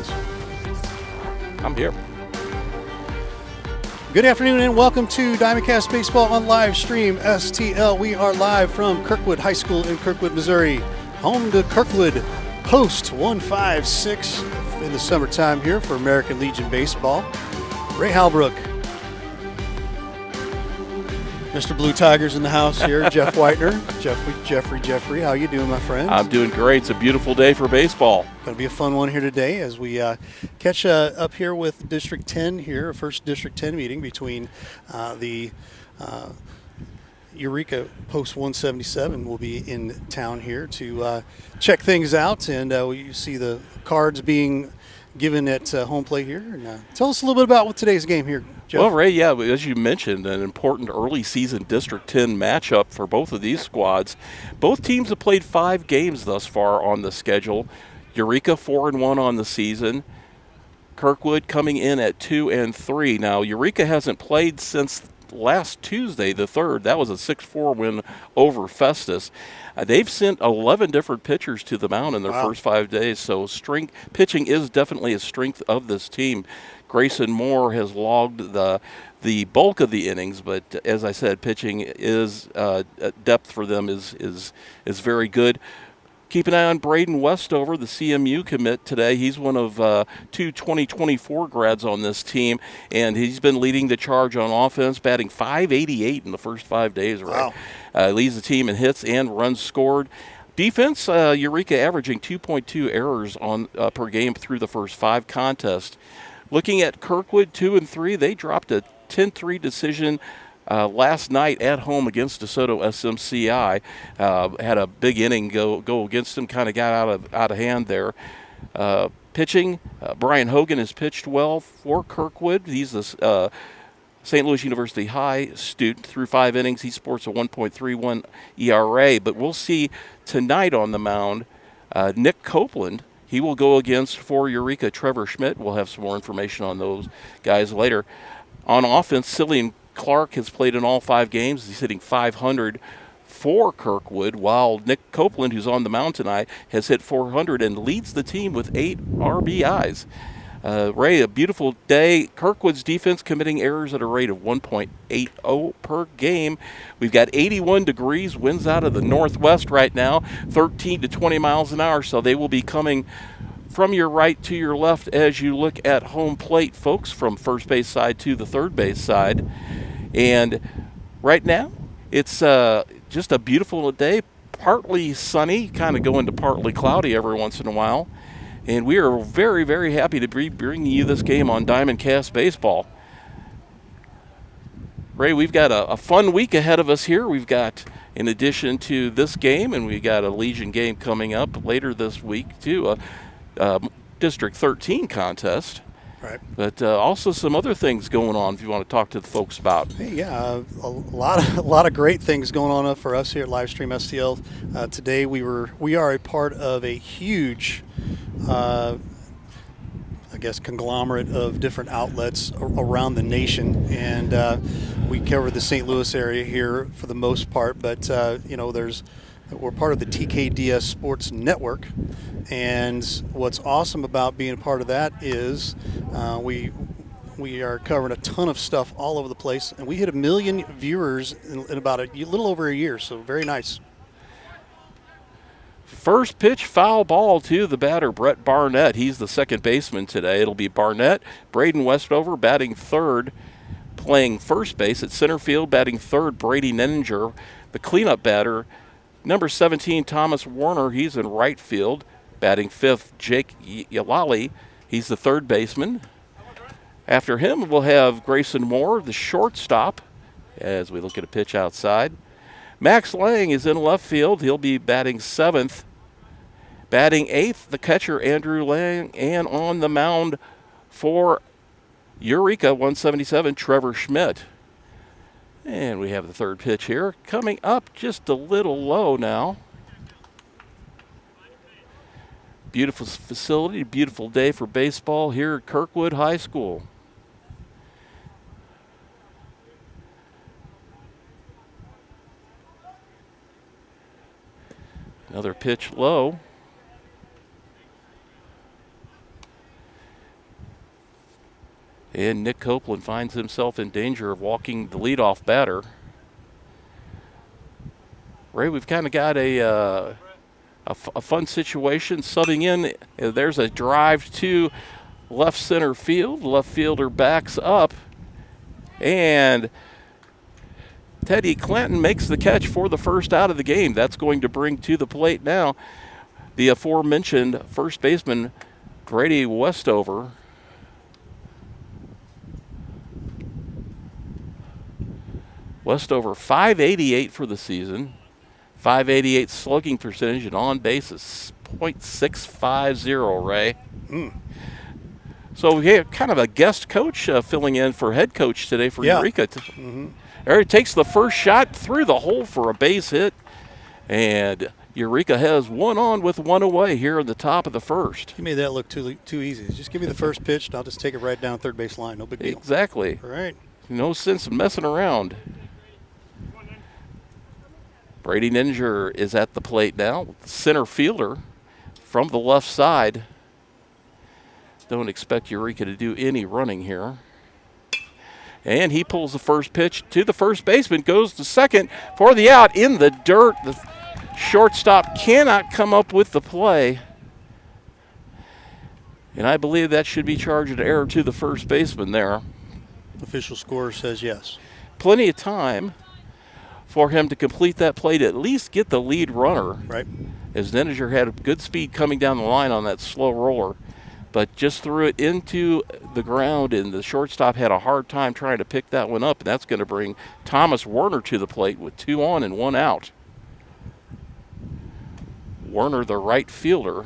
Tigers. I'm here. Good afternoon and welcome to Diamondcast Baseball on live stream STL. We are live from Kirkwood High School in Kirkwood, Missouri. Home to Kirkwood Post 156 in the summertime here for American Legion Baseball. Ray Halbrook, Mr. Blue Tigers in the house here. Jeff Whitener, Jeffrey, how you doing, my friend? I'm doing great. It's a beautiful day for baseball. Going to be a fun one here today as we catch up here with District 10 here, first District 10 meeting between the Eureka Post 177 will be in town here to check things out, and you see the cards being given at home plate here. And, tell us a little bit about today's game here, Jeff. Well, Ray, yeah, as you mentioned, an important early season District 10 matchup for both of these squads. Both teams have played 5 games thus far on the schedule. Eureka 4-1 on the season. Kirkwood coming in at 2-3. Now, Eureka hasn't played since last Tuesday, the 3rd. That was a 6-4 win over Festus. They've sent 11 different pitchers to the mound in their first 5 days, so pitching is definitely a strength of this team. Grayson Moore has logged the bulk of the innings, but as I said, pitching is depth for them is very good. Keep an eye on Braden Westover, the CMU commit today. He's one of 2 2024 grads on this team, and he's been leading the charge on offense, batting .588 in the first 5 days. Right? Wow. Leads the team in hits and runs scored. Defense, Eureka averaging 2.2 errors per game through the first 5 contests. Looking at Kirkwood, 2-3, they dropped a 10-3 decision last night at home against DeSoto SMCI. Had a big inning go against them, kind of got out of hand there. Pitching, Brian Hogan has pitched well for Kirkwood. He's the St. Louis University High student. Through 5 innings, he sports a 1.31 ERA. But we'll see tonight on the mound, Nick Copeland. He will go against, for Eureka, Trevor Schmidt. We'll have some more information on those guys later. On offense, Cillian Clark has played in all 5 games. He's hitting .500 for Kirkwood, while Nick Copeland, who's on the mound tonight, has hit .400 and leads the team with 8 RBIs. Ray, a beautiful day. Kirkwood's defense committing errors at a rate of 1.80 per game. We've got 81 degrees, winds out of the northwest right now, 13 to 20 miles an hour, so they will be coming from your right to your left as you look at home plate, folks, from first base side to the third base side. And right now, it's just a beautiful day, partly sunny, kind of going to partly cloudy every once in a while. And we are very, very happy to be bringing you this game on Diamondcast Baseball. Ray, we've got a fun week ahead of us here. We've got, in addition to this game, and we got a Legion game coming up later this week too, a District 13 contest. Right. But also some other things going on if you want to talk to the folks about. Hey, yeah, a lot of great things going on for us here at Livestream STL. Today we are a part of a huge, I guess, conglomerate of different outlets around the nation, and we cover the St. Louis area here for the most part. But we're part of the TKDS Sports Network, and what's awesome about being a part of that is we are covering a ton of stuff all over the place, and we hit 1 million viewers in about a little over a year, so very nice. First pitch, foul ball to the batter, Brett Barnett. He's the second baseman today. It'll be Barnett, Braden Westover batting third, playing first base. At center field, batting third, Brady Nenninger. The cleanup batter, number 17, Thomas Warner. He's in right field. Batting fifth, Jake Yalali. He's the third baseman. After him, we'll have Grayson Moore, the shortstop, as we look at a pitch outside. Max Lang is in left field. He'll be batting seventh. Batting eighth, the catcher, Andrew Lang. And on the mound for Eureka 177, Trevor Schmidt. And we have the third pitch here. Coming up just a little low now. Beautiful facility, beautiful day for baseball here at Kirkwood High School. Another pitch low. And Nick Copeland finds himself in danger of walking the leadoff batter. Ray, we've kind of got a fun situation subbing in. There's a drive to left center field. Left fielder backs up, and Teddy Clanton makes the catch for the first out of the game. That's going to bring to the plate now the aforementioned first baseman Grady Westover. Westover, .588 for the season, .588 slugging percentage, and on base is .650, Ray. So we have kind of a guest coach filling in for head coach today for Eureka. He takes the first shot through the hole for a base hit, and Eureka has one on with one away here in the top of the first. You made that look too easy. Just give me the first pitch, and I'll just take it right down third base line. No big deal. Exactly. All right. No sense in messing around. Brady Ninger is at the plate now. Center fielder from the left side. Don't expect Eureka to do any running here. And he pulls the first pitch to the first baseman, goes to second for the out in the dirt. The shortstop cannot come up with the play. And I believe that should be charged an error to the first baseman there. Official score says yes. Plenty of time for him to complete that play to at least get the lead runner. Right. As Denninger had a good speed coming down the line on that slow roller, but just threw it into the ground, and the shortstop had a hard time trying to pick that one up, and that's going to bring Thomas Werner to the plate with 2 on and 1 out. Werner, the right fielder.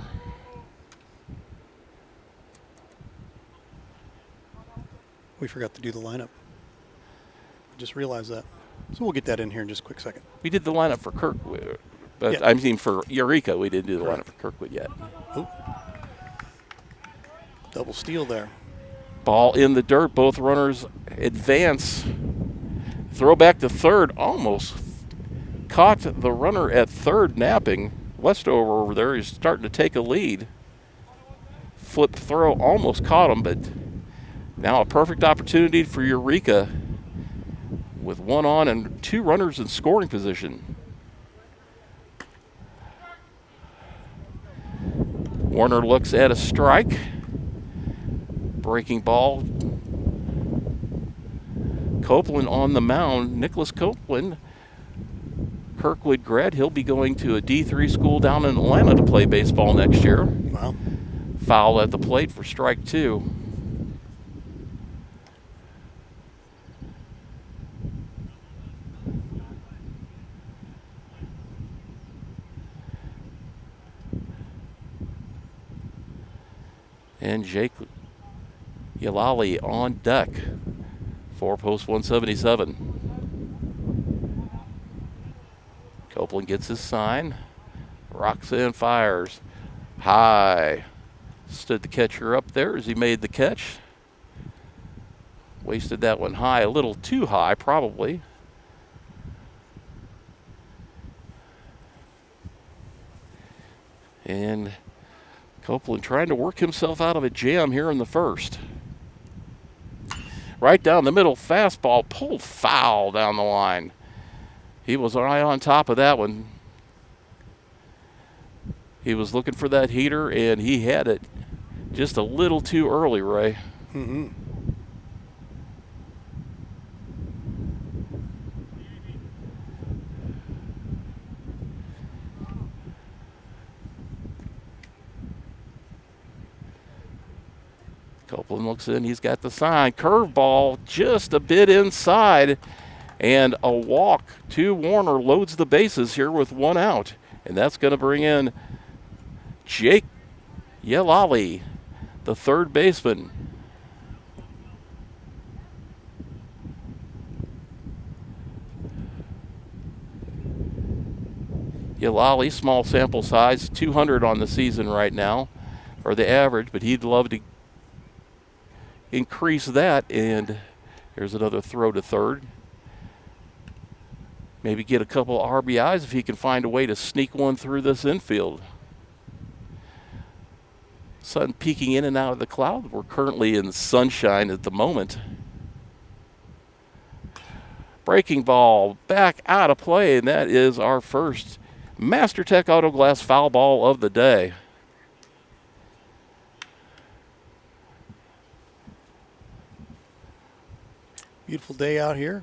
We forgot to do the lineup. Just realized that. So we'll get that in here in just a quick second. We did the lineup for Kirkwood, but I mean for Eureka, we didn't do the lineup for Kirkwood yet. Ooh. Double steal there. Ball in the dirt. Both runners advance. Throw back to third. Almost caught the runner at third napping. Westover over there is starting to take a lead. Flip throw almost caught him, but now a perfect opportunity for Eureka with 1 on and 2 runners in scoring position. Werner looks at a strike. Breaking ball. Copeland on the mound. Nicholas Copeland, Kirkwood grad. He'll be going to a D3 school down in Atlanta to play baseball next year. Wow. Foul at the plate for strike 2. And Jake Yalali on deck for post 177. Copeland gets his sign, rocks in, fires high. Stood the catcher up there as he made the catch. Wasted that one high, a little too high probably. And Copeland trying to work himself out of a jam here in the first. Right down the middle, fastball pulled foul down the line. He was right on top of that one. He was looking for that heater, and he had it just a little too early, Ray. Mm-hmm. Copeland looks in. He's got the sign. Curveball just a bit inside. And a walk to Werner loads the bases here with 1 out. And that's going to bring in Jake Yalali, the third baseman. Yalali, small sample size, 200 on the season right now, or the average, but he'd love to increase that. And here's another throw to third. Maybe get a couple RBIs if he can find a way to sneak one through this infield. Sun peeking in and out of the cloud. We're currently in sunshine at the moment. Breaking ball back out of play, and that is our first MasterTech Auto Glass foul ball of the day. Beautiful day out here.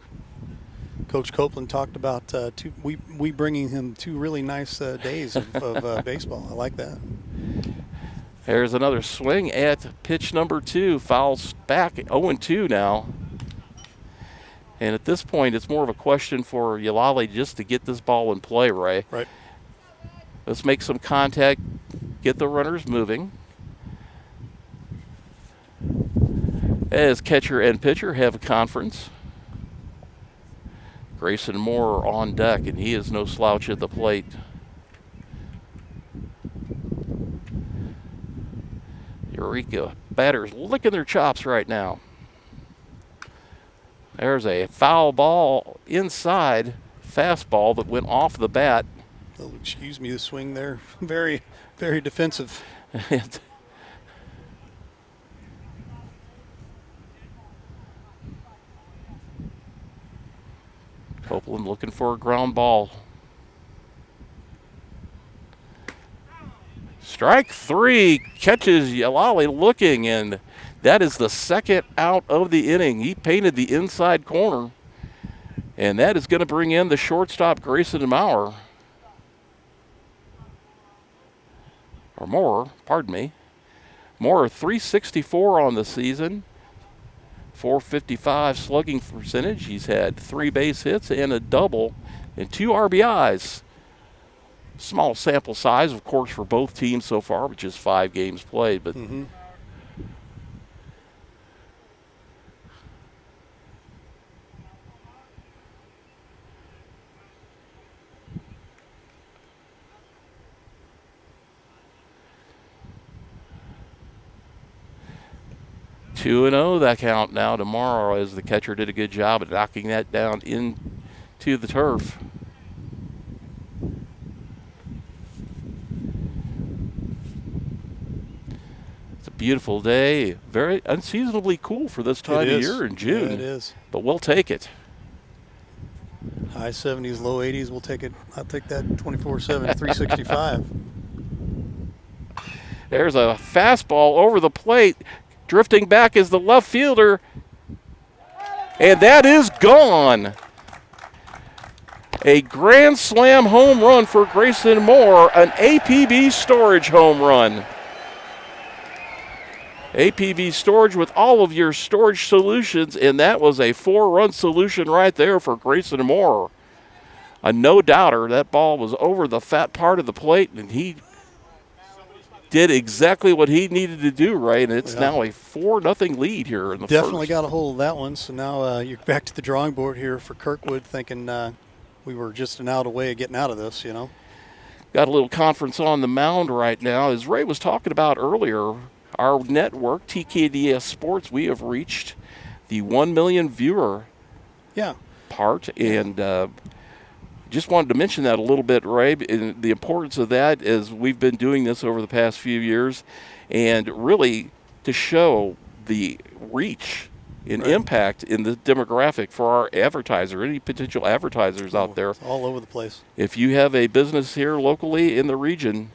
Coach Copeland talked about we bringing him 2 really nice days of baseball. I like that. There's another swing at pitch number 2. Fouls back 0-2 now. And at this point, it's more of a question for Yalali just to get this ball in play, Ray. Right. Let's make some contact, get the runners moving. As catcher and pitcher have a conference. Grayson Moore on deck, and he is no slouch at the plate. Eureka batters licking their chops right now. There's a foul ball inside, fastball that went off the bat. Oh, excuse me, the swing there. Very, very defensive. Copeland looking for a ground ball. Strike 3, catches Yalali looking, and that is the second out of the inning. He painted the inside corner, and that is going to bring in the shortstop, Grayson Moore. Or Moore, pardon me. Moore, 364 on the season, 455 slugging percentage. He's had 3 base hits and a double and 2 RBIs. Small sample size, of course, for both teams so far, which is 5 games played. But 2-0 that count now tomorrow, as the catcher did a good job of knocking that down into the turf. It's a beautiful day, very unseasonably cool for this time of year in June. Yeah, it is. But we'll take it. High 70s, low 80s. We'll take it. I'll take that 24/7, 365. There's a fastball over the plate. Drifting back is the left fielder. And that is gone. A grand slam home run for Grayson Moore, an APB Storage home run. APB Storage with all of your storage solutions, and that was a 4-run solution right there for Grayson Moore. A no-doubter. That ball was over the fat part of the plate, and he did exactly what he needed to do, right? And it's now a 4-0 lead here in the Definitely first. got a hold of that one. So now you're back to the drawing board here for Kirkwood, thinking we were just an out away of getting out of this, you know. Got a little conference on the mound right now. As Ray was talking about earlier, our network, TKDS Sports, we have reached the 1 million viewer part, and just wanted to mention that a little bit, Ray, and the importance of that is we've been doing this over the past few years, and really to show the reach and impact in the demographic for our advertiser, any potential advertisers out there. It's all over the place. If you have a business here locally in the region,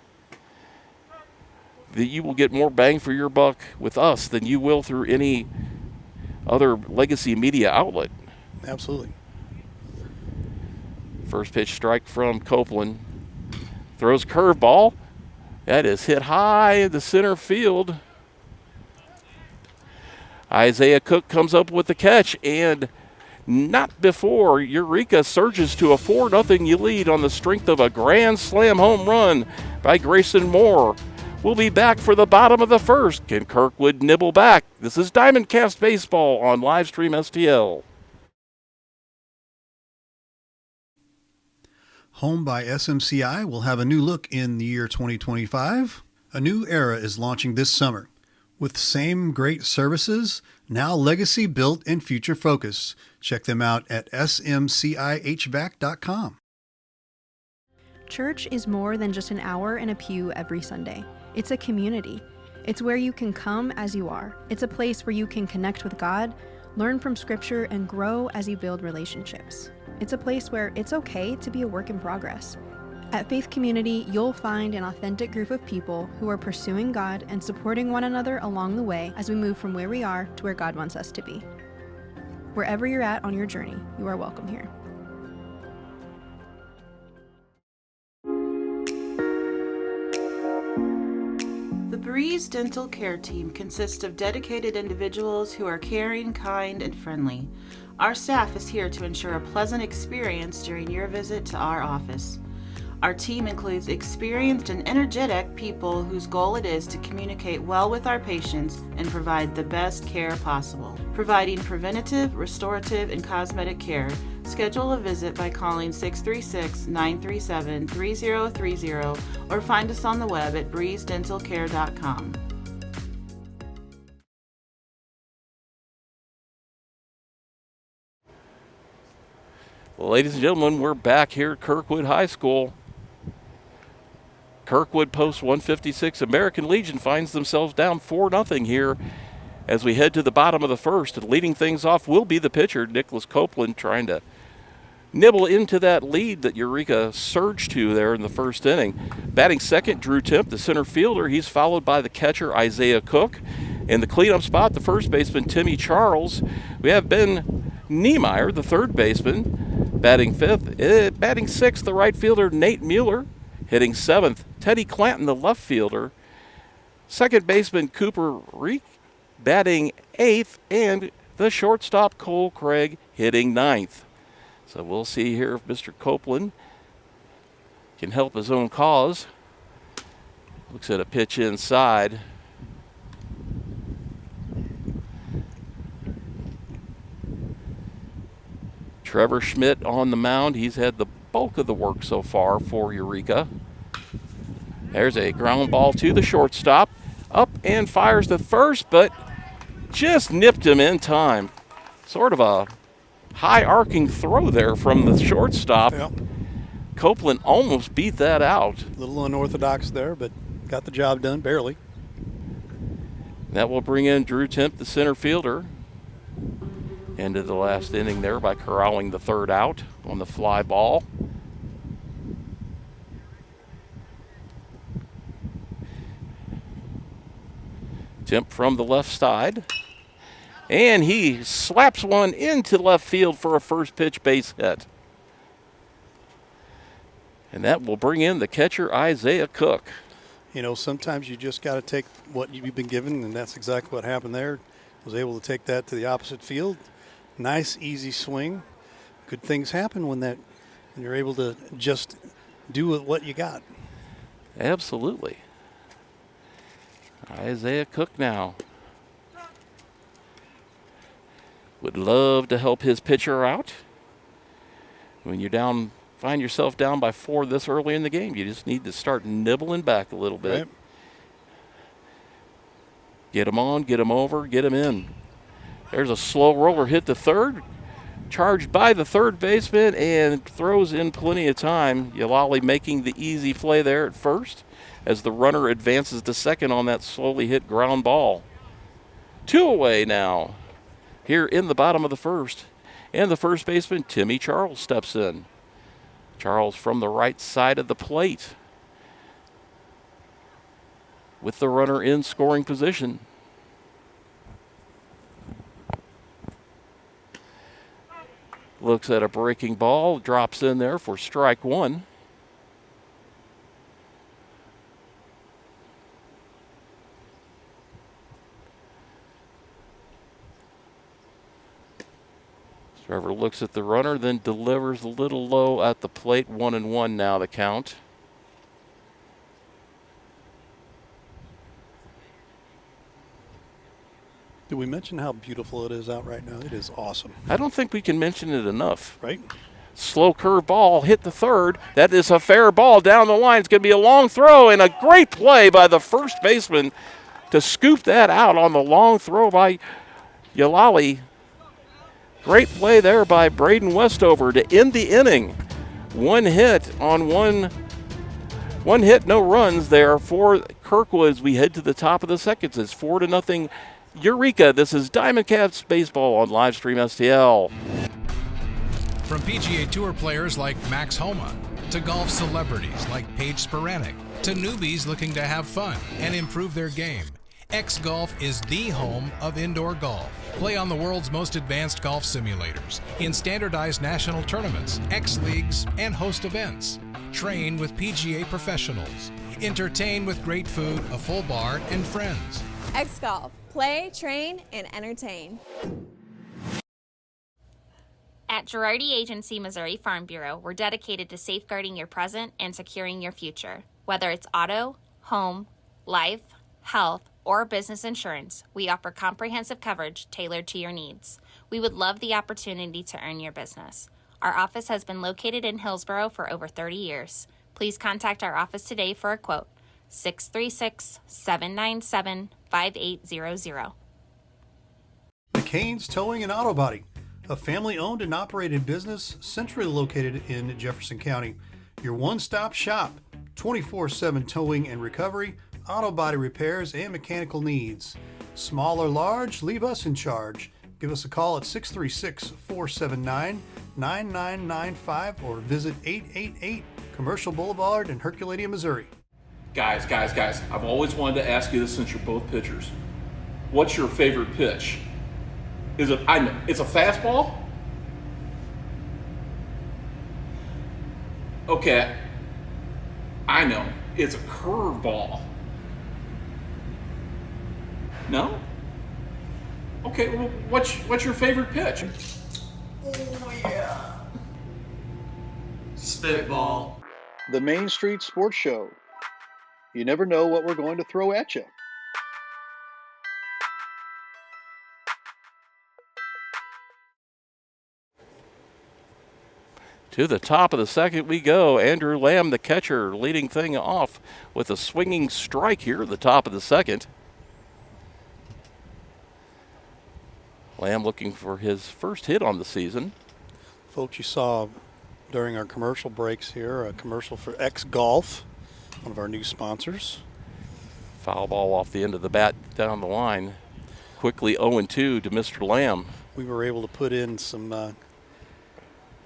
that you will get more bang for your buck with us than you will through any other legacy media outlet. Absolutely. First pitch strike from Copeland. Throws curveball. That is hit high into center field. Isaiah Cook comes up with the catch, and not before Eureka surges to a 4-0 lead on the strength of a grand slam home run by Grayson Moore. We'll be back for the bottom of the first. Can Kirkwood nibble back? This is Diamondcast Baseball on Livestream STL. Home by SMCI will have a new look in the year 2025. A new era is launching this summer. With same great services, now legacy built and future focused. Check them out at smcihvac.com. Church is more than just an hour in a pew every Sunday. It's a community. It's where you can come as you are. It's a place where you can connect with God, learn from Scripture, and grow as you build relationships. It's a place where it's okay to be a work in progress. At Faith Community, you'll find an authentic group of people who are pursuing God and supporting one another along the way as we move from where we are to where God wants us to be. Wherever you're at on your journey, you are welcome here. The Breeze Dental Care Team consists of dedicated individuals who are caring, kind, and friendly. Our staff is here to ensure a pleasant experience during your visit to our office. Our team includes experienced and energetic people whose goal it is to communicate well with our patients and provide the best care possible. Providing preventative, restorative, and cosmetic care. Schedule a visit by calling 636-937-3030 or find us on the web at breezedentalcare.com. Well, ladies and gentlemen, we're back here at Kirkwood High School. Kirkwood post 156. American Legion finds themselves down 4-0 here as we head to the bottom of the first. And leading things off will be the pitcher, Nicholas Copeland, trying to nibble into that lead that Eureka surged to there in the first inning. Batting second, Drew Temp, the center fielder. He's followed by the catcher, Isaiah Cook. In the cleanup spot, the first baseman, Timmy Charles. We have Ben Niemeyer, the third baseman, batting fifth. Batting sixth, the right fielder, Nate Mueller. Hitting seventh, Teddy Clanton, the left fielder. Second baseman, Cooper Reek, batting eighth. And the shortstop, Cole Craig, hitting ninth. So we'll see here if Mr. Copeland can help his own cause. Looks at a pitch inside. Trevor Schmidt on the mound. He's had the bulk of the work so far for Eureka. There's a ground ball to the shortstop. Up and fires to first, but just nipped him in time. Sort of a high arcing throw there from the shortstop. Yep. Copeland almost beat that out. A little unorthodox there, but got the job done, barely. That will bring in Drew Temp, the center fielder. Ended the last inning there by corralling the third out on the fly ball. Temp from the left side. And he slaps one into left field for a first pitch base hit. And that will bring in the catcher, Isaiah Cook. You know, sometimes you just got to take what you've been given, and that's exactly what happened there. Was able to take that to the opposite field. Nice, easy swing. Good things happen when you're able to just do what you got. Absolutely. Isaiah Cook now would love to help his pitcher out. When you're find yourself down by 4 this early in the game, you just need to start nibbling back a little bit. Right. Get him on, get him over, get him in. There's a slow roller hit to third. Charged by the third baseman and throws in plenty of time. Yalali making the easy play there at first as the runner advances to second on that slowly hit ground ball. 2 away now here in the bottom of the first. And the first baseman, Timmy Charles, steps in. Charles from the right side of the plate with the runner in scoring position. Looks at a breaking ball, drops in there for strike one. Trevor looks at the runner, then delivers a little low at the plate. 1-1 now the count. Did we mention how beautiful it is out right now? It is awesome. I don't think we can mention it enough. Right? Slow curve ball hit the third. That is a fair ball down the line. It's going to be a long throw and a great play by the first baseman to scoop that out on the long throw by Yalali. Great play there by Braden Westover to end the inning. One hit, no runs there for Kirkwood as we head to the top of the second. It's 4-0 Eureka. This is Diamondbacks Baseball on Livestream STL. From PGA Tour players like Max Homa, to golf celebrities like Paige Spiranac, to newbies looking to have fun and improve their game, X Golf is the home of indoor golf. Play on the world's most advanced golf simulators, in standardized national tournaments, X Leagues, and host events. Train with PGA professionals. Entertain with great food, a full bar, and friends. X Golf. Play, train, and entertain. At Girardi Agency Missouri Farm Bureau, we're dedicated to safeguarding your present and securing your future. Whether it's auto, home, life, health, or business insurance, we offer comprehensive coverage tailored to your needs. We would love the opportunity to earn your business. Our office has been located in Hillsborough for over 30 years. Please contact our office today for a quote. 636-797-5800. McCain's Towing and Auto Body, a family-owned and operated business centrally located in Jefferson County. Your one-stop shop, 24/7 towing and recovery, auto body repairs, and mechanical needs. Small or large, leave us in charge. Give us a call at 636-479-9995 or visit 888 Commercial Boulevard in Herculaneum, Missouri. Guys, I've always wanted to ask you this since you're both pitchers. What's your favorite pitch? It's a fastball? Okay, I know. It's a curveball. No? Okay, well, what's your favorite pitch? Oh, yeah. Spitball. The Main Street Sports Show. You never know what we're going to throw at you. To the top of the second we go. Andrew Lamb, the catcher, leading thing off with a swinging strike here at the top of the second. Lamb looking for his first hit on the season. Folks, you saw during our commercial breaks here, a commercial for X Golf, one of our new sponsors. Foul ball off the end of the bat down the line. Quickly 0-2 to Mr. Lamb. We were able to put in some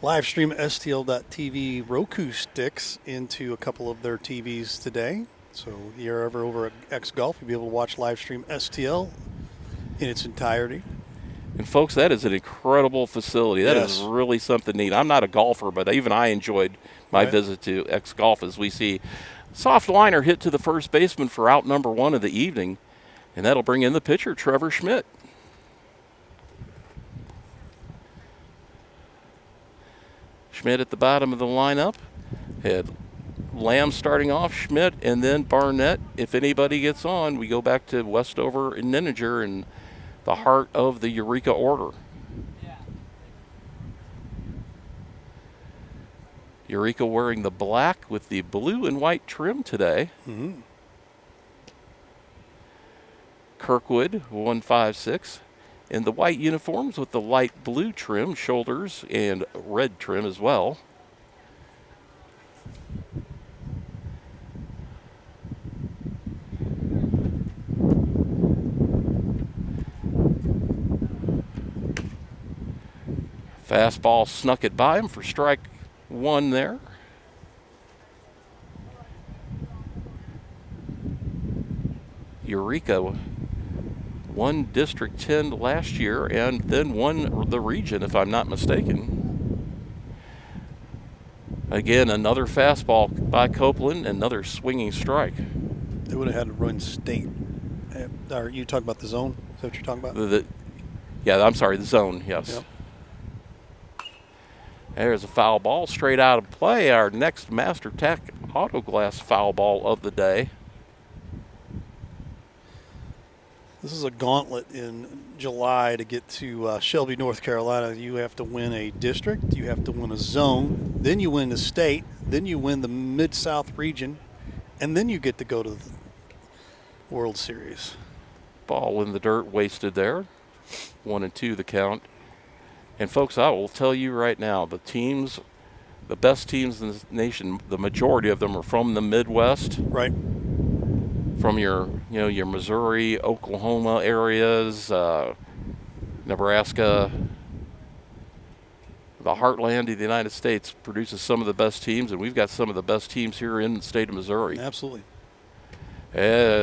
Livestream STL.TV Roku sticks into a couple of their TVs today. So if you're ever over at X Golf, you'll be able to watch Livestream STL in its entirety. And folks, that is an incredible facility. That is really something neat. I'm not a golfer, but even I enjoyed my visit to X Golf as we see soft liner hit to the first baseman for out number one of the evening. And that'll bring in the pitcher, Trevor Schmidt. Schmidt at the bottom of the lineup. Had Lamb starting off, Schmidt, and then Barnett. If anybody gets on, we go back to Westover and Nininger and the heart of the Eureka order. Eureka wearing the black with the blue and white trim today. Mm-hmm. Kirkwood, 156, in the white uniforms with the light blue trim, shoulders, and red trim as well. Fastball snuck it by him for strike one there. Eureka won District 10 last year and then won the region, if I'm not mistaken. Again, another fastball by Copeland, another swinging strike. They would have had to run state. Are you talking about the zone? Is that what you're talking about? Yeah, I'm sorry, the zone, yes. Yep. There's a foul ball straight out of play. Our next Master Tech Auto Glass foul ball of the day. This is a gauntlet in July to get to Shelby, North Carolina. You have to win a district, you have to win a zone, then you win the state, then you win the Mid-South region, and then you get to go to the World Series. Ball in the dirt, wasted there. 1-2 the count. And folks, I will tell you right now, the best teams in the nation, the majority of them are from the Midwest. Right. from your Missouri, Oklahoma areas, Nebraska. The heartland of the United States produces some of the best teams, and we've got some of the best teams here in the state of Missouri. Absolutely.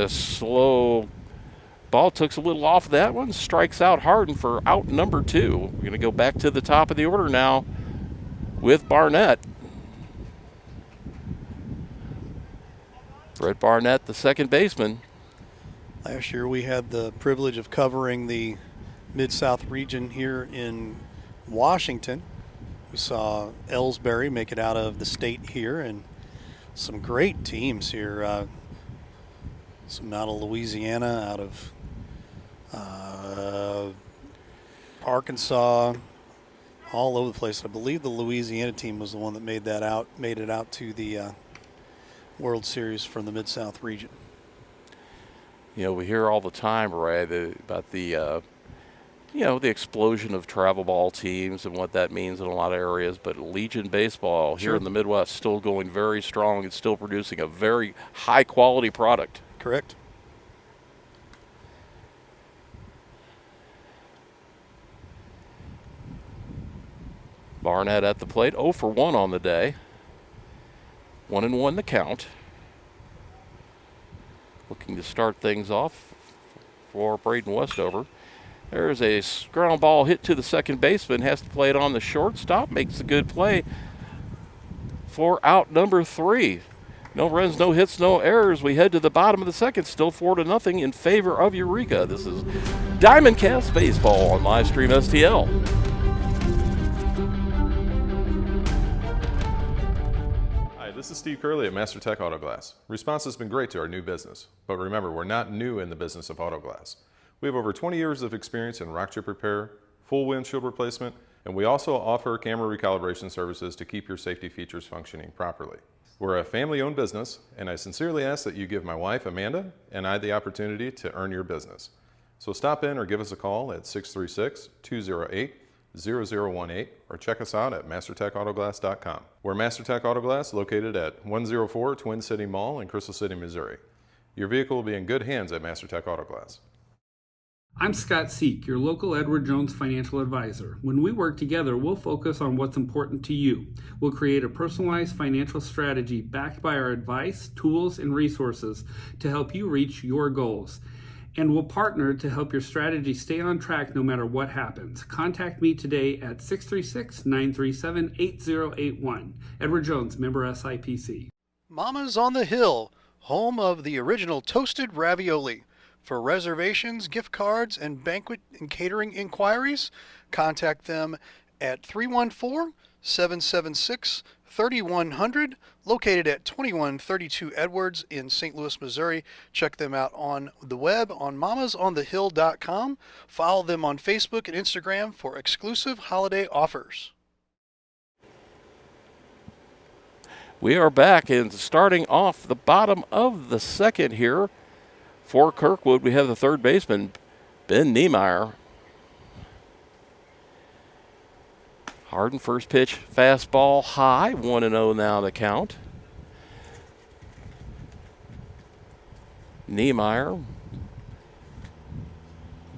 Slow ball took a little off that one. Strikes out Harden for out number 2. We're going to go back to the top of the order now with Barnett. Brett Barnett, the second baseman. Last year we had the privilege of covering the Mid-South region here in Washington. We saw Ellsbury make it out of the state here, and some great teams here. Some out of Louisiana, out of Arkansas, all over the place. I believe the Louisiana team was the one that made it out to the World Series from the Mid-South region. We hear all the time, Ray, about the the explosion of travel ball teams and what that means in a lot of areas. But Legion baseball here in the Midwest still going very strong and still producing a very high quality product. Correct. Barnett at the plate, 0 for 1 on the day. 1-1 the count. Looking to start things off for Braden Westover. There's a ground ball hit to the second baseman, has to play it on the shortstop, makes a good play for out number 3. No runs, no hits, no errors. We head to the bottom of the second, still 4-0 in favor of Eureka. This is Diamond Cast Baseball on Livestream STL. Hi, this is Steve Curley at Master Tech Auto Glass. Response has been great to our new business, but remember, we're not new in the business of auto glass. We have over 20 years of experience in rock chip repair, full windshield replacement, and we also offer camera recalibration services to keep your safety features functioning properly. We're a family-owned business, and I sincerely ask that you give my wife, Amanda, and I the opportunity to earn your business. So stop in or give us a call at 636-208-0018 or check us out at mastertechautoglass.com. We're Master Tech Auto Glass, located at 104 Twin City Mall in Crystal City, Missouri. Your vehicle will be in good hands at Master Tech Auto Glass. I'm Scott Seek, your local Edward Jones financial advisor. When we work together, we'll focus on what's important to you. We'll create a personalized financial strategy backed by our advice, tools, and resources to help you reach your goals. And we'll partner to help your strategy stay on track no matter what happens. Contact me today at 636-937-8081. Edward Jones, member SIPC. Mama's on the Hill, home of the original toasted ravioli. For reservations, gift cards, and banquet and catering inquiries, contact them at 314-776-3100, located at 2132 Edwards in St. Louis, Missouri. Check them out on the web on mamasonthehill.com. Follow them on Facebook and Instagram for exclusive holiday offers. We are back and starting off the bottom of the second here. For Kirkwood, we have the third baseman, Ben Niemeyer. Harden first pitch, fastball high, 1-0 now the count. Niemeyer,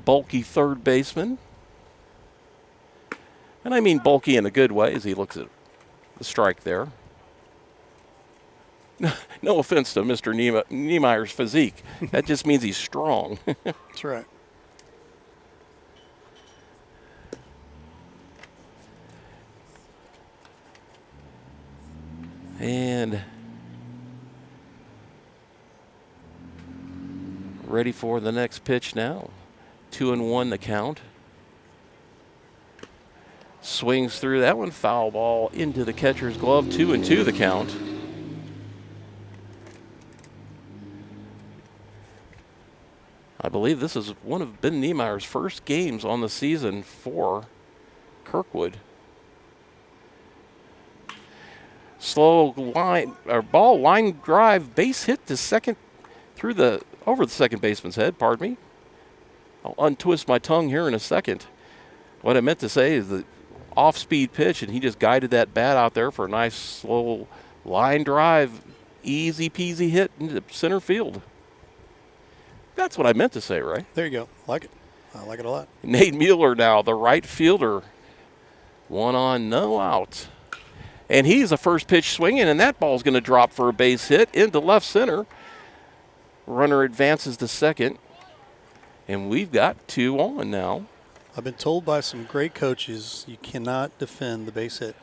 bulky third baseman. And I mean bulky in a good way as he looks at the strike there. No offense to Mr. Niemeyer's physique. That just means he's strong. That's right. And ready for the next pitch now. 2-1 the count. Swings through that one. Foul ball into the catcher's glove. 2-2 the count. I believe this is one of Ben Niemeyer's first games on the season for Kirkwood. Slow line or ball line drive, base hit to second over the second baseman's head. Pardon me. I'll untwist my tongue here in a second. What I meant to say is the off-speed pitch, and he just guided that bat out there for a nice slow line drive, easy peasy hit into center field. That's what I meant to say, Ray. There you go. Like it. I like it a lot. Nate Mueller now, the right fielder. 1 on, no out. And he's a first pitch swinging, and that ball's going to drop for a base hit into left center. Runner advances to second. And we've got 2 on now. I've been told by some great coaches you cannot defend the base hit.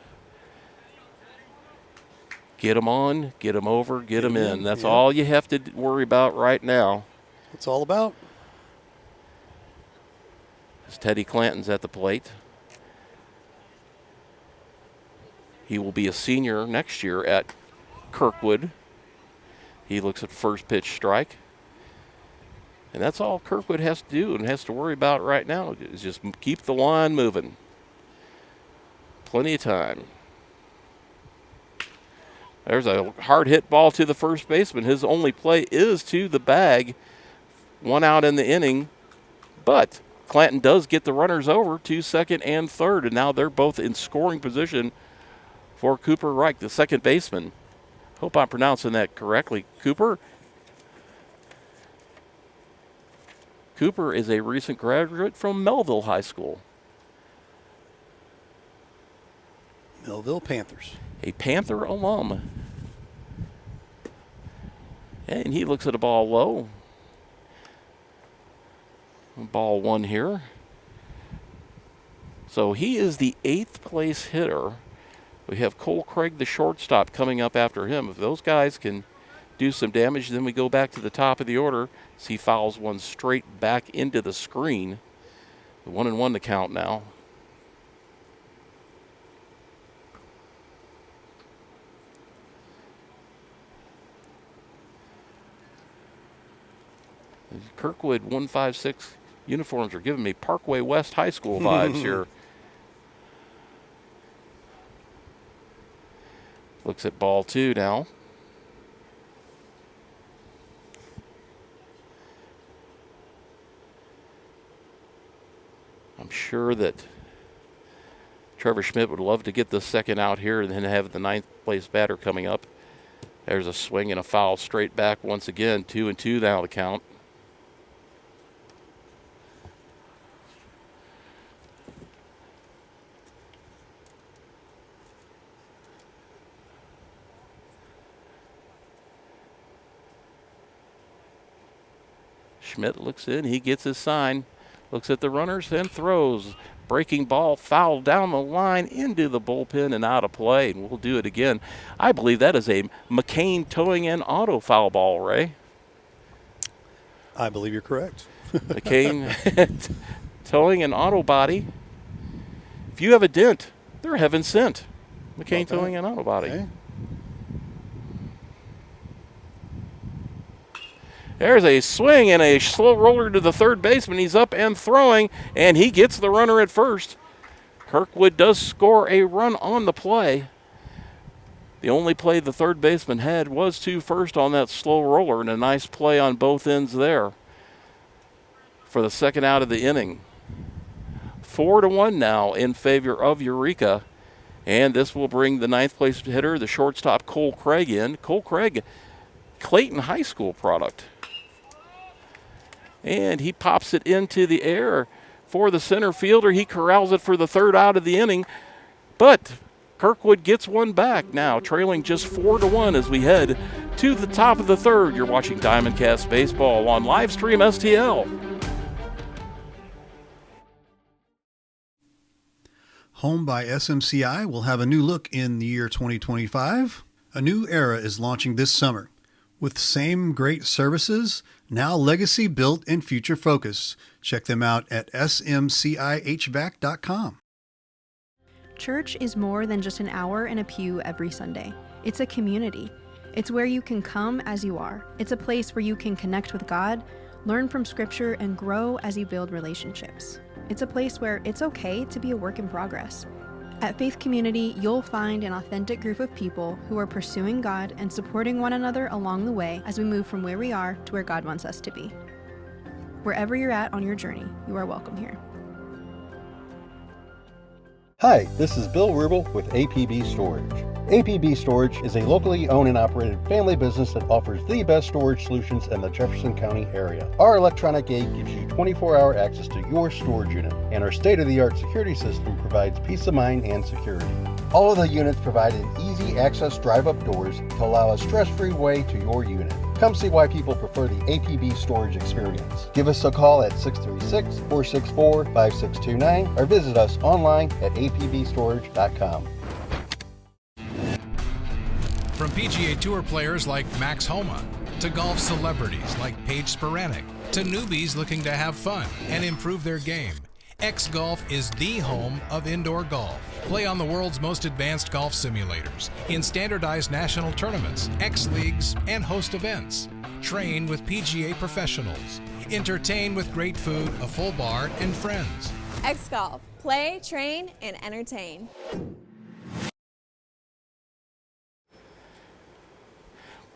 Get them on, get them over, get them in. That's yeah. all you have to worry about right now. It's all about. As Teddy Clanton's at the plate. He will be a senior next year at Kirkwood. He looks at first pitch strike. And that's all Kirkwood has to do and has to worry about right now is just keep the line moving. Plenty of time. There's a hard hit ball to the first baseman. His only play is to the bag. 1 out in the inning. But Clanton does get the runners over to second and third. And now they're both in scoring position for Cooper Reich, the second baseman. Hope I'm pronouncing that correctly. Cooper is a recent graduate from Melville High School. Melville Panthers. A Panther alum. And he looks at a ball low. Ball 1 here. So he is the 8th place hitter. We have Cole Craig, the shortstop, coming up after him. If those guys can do some damage, then we go back to the top of the order. He fouls one straight back into the screen. 1-1 to count now. Kirkwood 156 uniforms are giving me Parkway West High School vibes here. Looks at ball 2 now. I'm sure that Trevor Schmidt would love to get the second out here and then have the 9th place batter coming up. There's a swing and a foul straight back once again. 2-2 now the count. Schmidt looks in, he gets his sign, looks at the runners and throws. Breaking ball fouled down the line into the bullpen and out of play, and we'll do it again. I believe that is a McCain Towing and Auto foul ball, Ray. I believe you're correct. McCain Towing and Auto Body. If you have a dent, they're heaven sent. McCain Towing and Auto Body. Okay. There's a swing and a slow roller to the third baseman. He's up and throwing, and he gets the runner at first. Kirkwood does score a run on the play. The only play the third baseman had was to first on that slow roller, and a nice play on both ends there for the second out of the inning. 4-1 now in favor of Eureka, and this will bring the 9th place hitter, the shortstop Cole Craig, in. Cole Craig, Clayton High School product. And he pops it into the air for the center fielder. He corrals it for the third out of the inning. But Kirkwood gets one back now, trailing just 4-1 as we head to the top of the third. You're watching Diamondcast Baseball on Livestream STL. Home by SMCI will have a new look in the year 2025. A new era is launching this summer. With same great services, now legacy built and future focused. Check them out at smcihvac.com. Church is more than just an hour in a pew every Sunday. It's a community. It's where you can come as you are. It's a place where you can connect with God, learn from Scripture, and grow as you build relationships. It's a place where it's okay to be a work in progress. At Faith Community, you'll find an authentic group of people who are pursuing God and supporting one another along the way as we move from where we are to where God wants us to be. Wherever you're at on your journey, you are welcome here. Hi, this is Bill Rubel with APB Storage. APB Storage is a locally owned and operated family business that offers the best storage solutions in the Jefferson County area. Our electronic gate gives you 24-hour access to your storage unit, and our state-of-the-art security system provides peace of mind and security. All of the units provide an easy access drive-up doors to allow a stress-free way to your unit. Come see why people prefer the APB storage experience. Give us a call at 636-464-5629 or visit us online at apbstorage.com. From PGA Tour players like Max Homa, to golf celebrities like Paige Spiranac, to newbies looking to have fun and improve their game, X Golf is the home of indoor golf. Play on the world's most advanced golf simulators, in standardized national tournaments, X Leagues, and host events. Train with PGA professionals. Entertain with great food, a full bar, and friends. X Golf. Play, train, and entertain.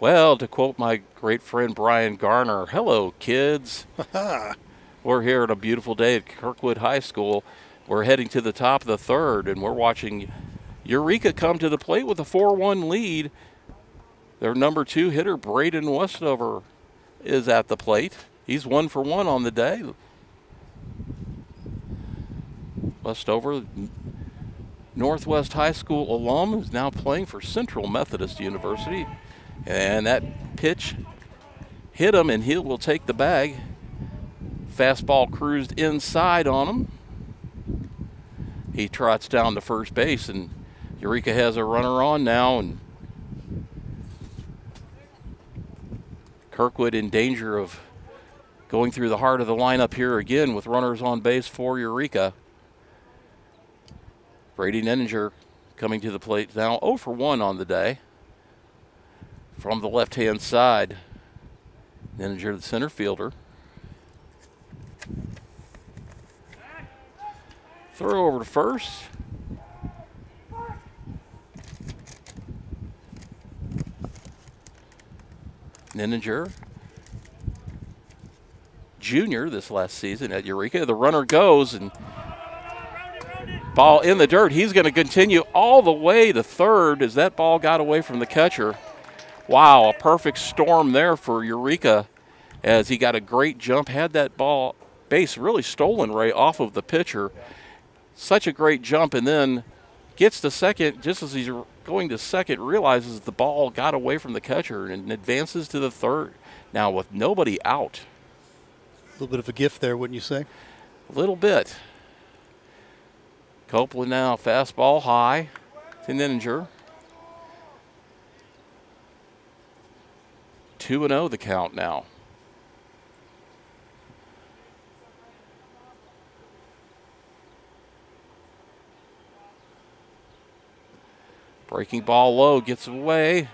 Well, to quote my great friend Brian Garner, hello, kids. We're here on a beautiful day at Kirkwood High School. We're heading to the top of the third, and we're watching Eureka come to the plate with a 4-1 lead. Their number 2 hitter, Braden Westover, is at the plate. He's 1 for 1 on the day. Westover, Northwest High School alum, is now playing for Central Methodist University. And that pitch hit him, and he will take the bag. Fastball cruised inside on him. He trots down to first base, and Eureka has a runner on now, and Kirkwood in danger of going through the heart of the lineup here again with runners on base for Eureka. Brady Nenninger coming to the plate now, 0 for 1 on the day. From the left-hand side, Nenninger, the center fielder. Throw over to first. Nenninger, junior this last season at Eureka. The runner goes, and ball in the dirt. He's going to continue all the way to third as that ball got away from the catcher. Wow, a perfect storm there for Eureka as he got a great jump, had that ball base really stolen right off of the pitcher. Such a great jump, and then gets to second. Just as he's going to second, realizes the ball got away from the catcher and advances to the third. Now with nobody out. A little bit of a gift there, wouldn't you say? A little bit. Copeland now, fastball high to Nenninger. 2-0 the count now. Breaking ball low, gets away.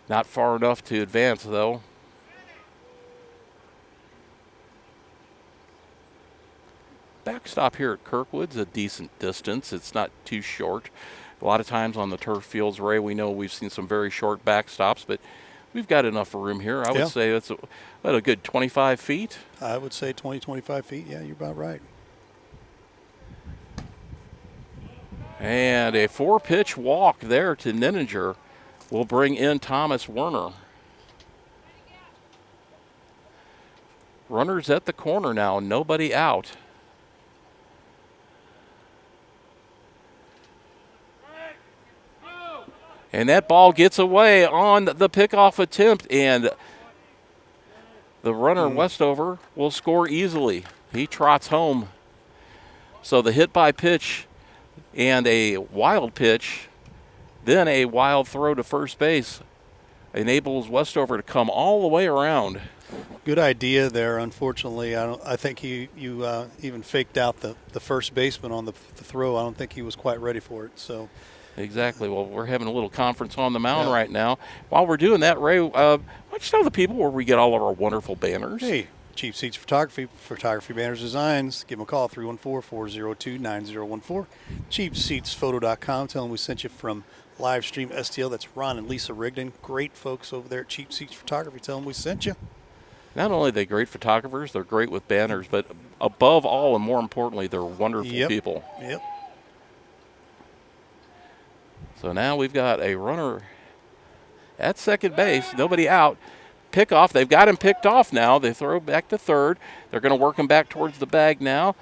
Not far enough to advance, though. Backstop here at Kirkwood's a decent distance. It's not too short. A lot of times on the turf fields, Ray, we know we've seen some very short backstops, but we've got enough room here. I would say that's a good 25 feet. I would say 20, 25 feet. Yeah, you're about right. And a 4-pitch walk there to Nenninger will bring in Thomas Werner. Runners at the corner now, nobody out. And that ball gets away on the pickoff attempt, and the runner Westover will score easily. He trots home. So the hit by pitch and a wild pitch, then a wild throw to first base enables Westover to come all the way around. Good idea there. Unfortunately, I think you even faked out the first baseman on the throw. I don't think he was quite ready for it. So. Exactly. Well, we're having a little conference on the mound right now. While we're doing that, Ray, why don't you tell the people where we get all of our wonderful banners? Hey, Cheap Seats Photography Banners Designs. Give them a call, 314-402-9014. CheapSeatsPhoto.com. Tell them we sent you from Livestream STL. That's Ron and Lisa Rigdon. Great folks over there at Cheap Seats Photography. Tell them we sent you. Not only are they great photographers, they're great with banners, but above all and more importantly, they're wonderful people. Yep. So now we've got a runner at second base, nobody out. Pickoff, they've got him picked off now. They throw back to third. They're going to work him back towards the bag now.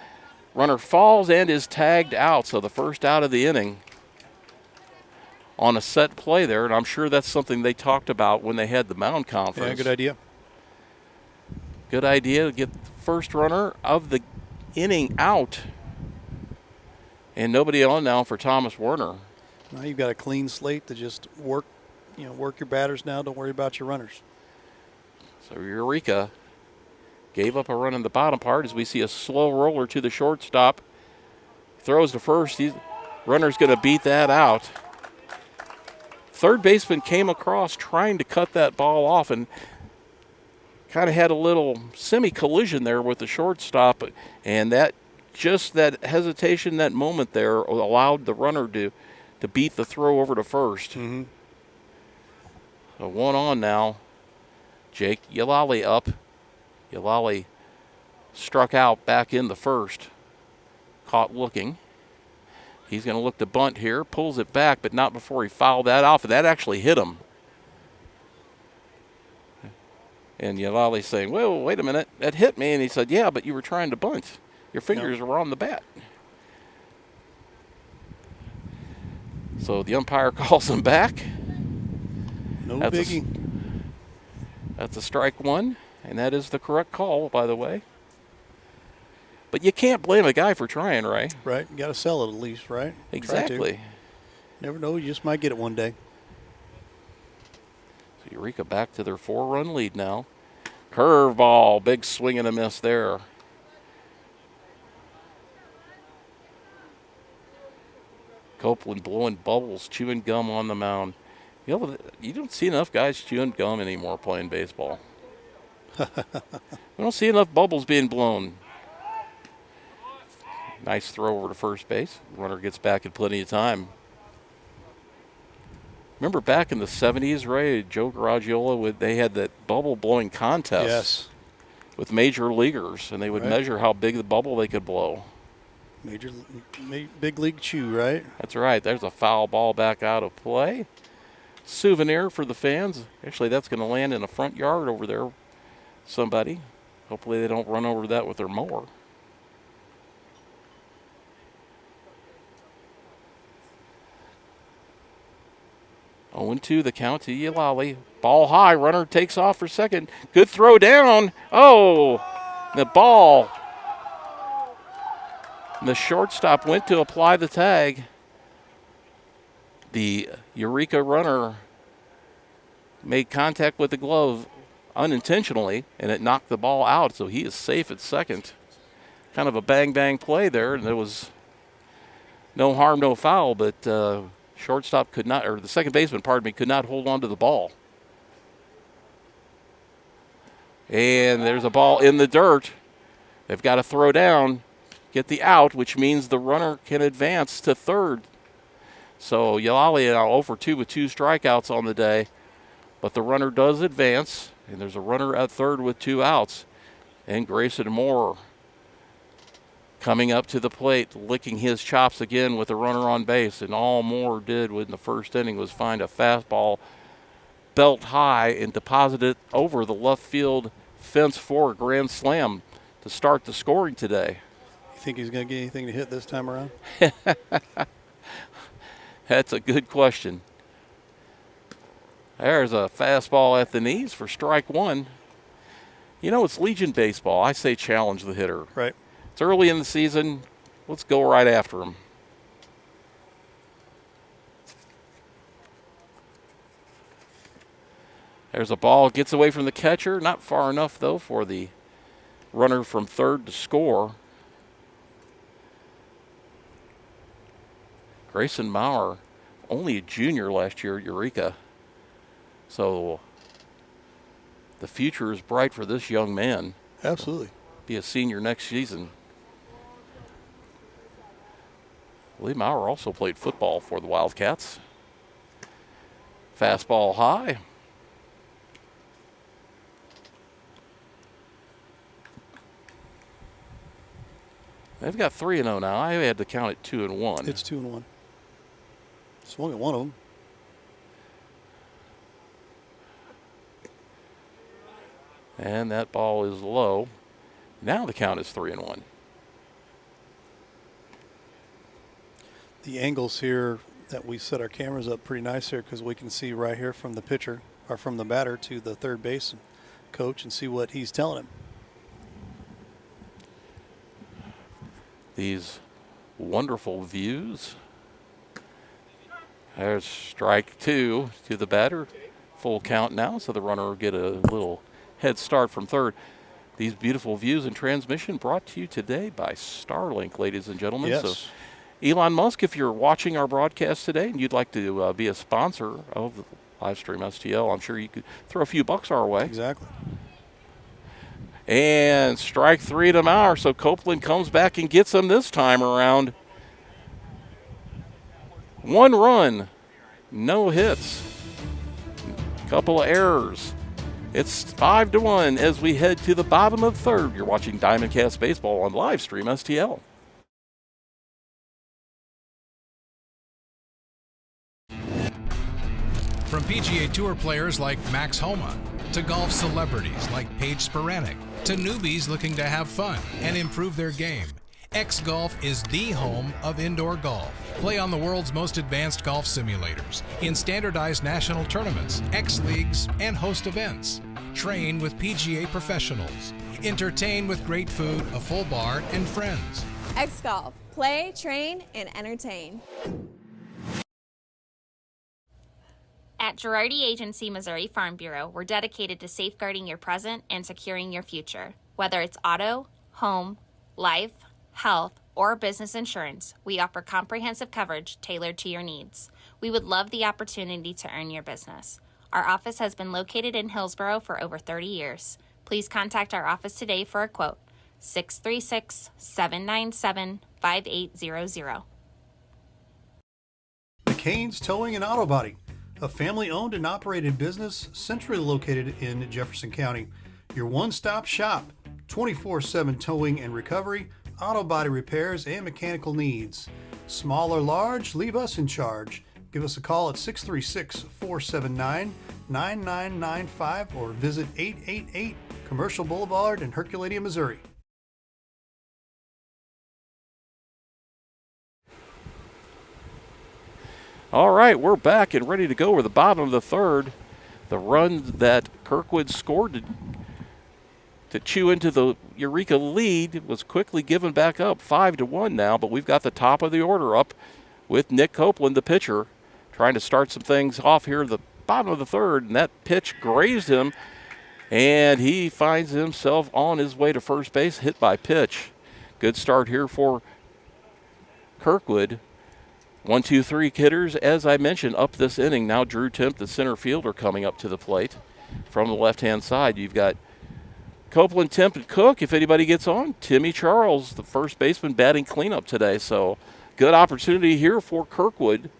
Runner falls and is tagged out, so the first out of the inning on a set play there, and I'm sure that's something they talked about when they had the mound conference. Yeah, good idea. Good idea to get the first runner of the inning out. And nobody on now for Thomas Werner. Now you've got a clean slate to just work your batters now. Don't worry about your runners. So Eureka gave up a run in the bottom part as we see a slow roller to the shortstop. Throws to first. Runner's going to beat that out. Third baseman came across trying to cut that ball off and kind of had a little semi-collision there with the shortstop, and that hesitation, that moment there allowed the runner to beat the throw over to first. Mm-hmm. So one on now. Jake Yalali up. Yalali struck out back in the first. Caught looking. He's going to look to bunt here. Pulls it back, but not before he fouled that off, and that actually hit him. And Yalali saying, "Well, wait a minute, that hit me." And he said, "Yeah, but you were trying to bunt. Your fingers were on the bat." So the umpire calls him back. No biggie. That's a strike one, and that is the correct call, by the way. But you can't blame a guy for trying, Ray. Right. You got to sell it at least, right? Exactly. Never know. You just might get it one day. So Eureka back to their 4-run lead now. Curveball, big swing and a miss there. Copeland blowing bubbles, chewing gum on the mound. You don't see enough guys chewing gum anymore playing baseball. We don't see enough bubbles being blown. Nice throw over to first base. Runner gets back in plenty of time. Remember back in the 70s, Ray, Joe Garagiola, they had that bubble blowing contest with major leaguers, and they would measure how big the bubble they could blow. Big league chew, right? That's right. There's a foul ball back out of play. Souvenir for the fans. Actually, that's going to land in the front yard over there. Somebody. Hopefully they don't run over that with their mower. Oh, 0-2 the count to Yalali. Ball high. Runner takes off for second. Good throw down. Oh, the ball. The shortstop went to apply the tag. The Eureka runner made contact with the glove unintentionally, and it knocked the ball out, so he is safe at second. Kind of a bang-bang play there, and there was no harm, no foul, but shortstop could not, or the second baseman, could not hold on to the ball. And there's a ball in the dirt. They've got to throw down, get the out, which means the runner can advance to third. So Yalali now 0 for 2 with 2 strikeouts on the day, but the runner does advance, and there's a runner at third with 2 outs. And Grayson Moore coming up to the plate, licking his chops again with a runner on base, and all Moore did in the first inning was find a fastball belt high and deposit it over the left field fence for a grand slam to start the scoring today. You think he's going to get anything to hit this time around? That's a good question. There's a fastball at the knees for strike one. You know, it's Legion baseball. I say challenge the hitter. Right. It's early in the season. Let's go right after him. There's a ball. Gets away from the catcher. Not far enough, though, for the runner from third to score. Grayson Maurer, only a junior last year at Eureka. So the future is bright for this young man. Absolutely. Be a senior next season. Lee Maurer also played football for the Wildcats. Fastball high. They've got 3-0 now. I had to count it 2-1. It's 2-1. Swung at one of them. And that ball is low. Now the count is 3-1. The angles here that we set our cameras up pretty nice here because we can see right here from the pitcher or from the batter to the third base coach and see what he's telling him. These wonderful views. There's strike 2 to the batter. Full count now, so the runner will get a little head start from third. These beautiful views and transmission brought to you today by Starlink, ladies and gentlemen. Yes. So, Elon Musk, if you're watching our broadcast today and you'd like to be a sponsor of the Livestream STL, I'm sure you could throw a few bucks our way. Exactly. And strike 3 to Maurer, so Copeland comes back and gets him this time around. 1 run, no hits, couple of errors. It's 5-1 as we head to the bottom of third. You're watching Diamondcast Baseball on Livestream STL. From PGA Tour players like Max Homa, to golf celebrities like Paige Spiranek, to newbies looking to have fun and improve their game, X Golf is the home of indoor golf. Play on the world's most advanced golf simulators, in standardized national tournaments, X Leagues, and host events. Train with PGA professionals. Entertain with great food, a full bar, and friends. X Golf. Play, train, and entertain. At Girardi Agency Missouri Farm Bureau, we're dedicated to safeguarding your present and securing your future. Whether it's auto, home, life, health, or business insurance, we offer comprehensive coverage tailored to your needs. We would love the opportunity to earn your business. Our office has been located in Hillsborough for over 30 years. Please contact our office today for a quote. 636-797-5800. McCain's Towing and Auto Body, a family-owned and operated business centrally located in Jefferson County. Your one-stop shop, 24/7 towing and recovery, auto body repairs, and mechanical needs. Small or large, leave us in charge. Give us a call at 636-479-9995 or visit 888 Commercial Boulevard in Herculaneum, Missouri. All right, we're back and ready to go. We're the bottom of the third. The run that Kirkwood scored to chew into the Eureka lead was quickly given back up, 5-1 now, but we've got the top of the order up with Nick Copeland, the pitcher, trying to start some things off here at the bottom of the third, and that pitch grazed him, and he finds himself on his way to first base, hit by pitch. Good start here for Kirkwood. 1-2-3 hitters, as I mentioned, up this inning. Now Drew Temp, the center fielder, coming up to the plate. From the left-hand side, you've got Copeland, Temp, and Cook. If anybody gets on, Timmy Charles, the first baseman, batting cleanup today. So good opportunity here for Kirkwood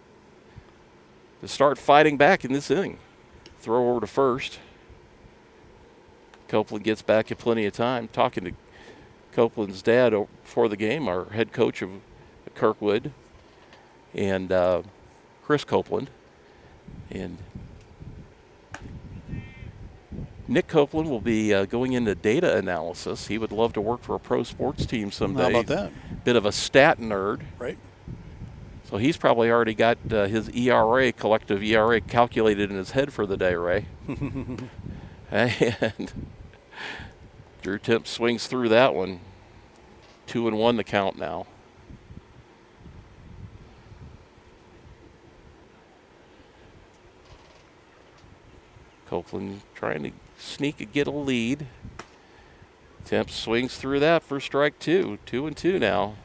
to start fighting back in this inning. Throw over to first. Copeland gets back in plenty of time. Talking to Copeland's dad before the game, our head coach of Kirkwood, and Chris Copeland. And Nick Copeland will be going into data analysis. He would love to work for a pro sports team someday. How about that? Bit of a stat nerd. Right. So he's probably already got his ERA, collective ERA, calculated in his head for the day, Ray. And Drew Temp swings through that one. 2-1 the count now. Copeland trying to sneak and get a lead. Temp swings through that for strike 2. 2-2 now.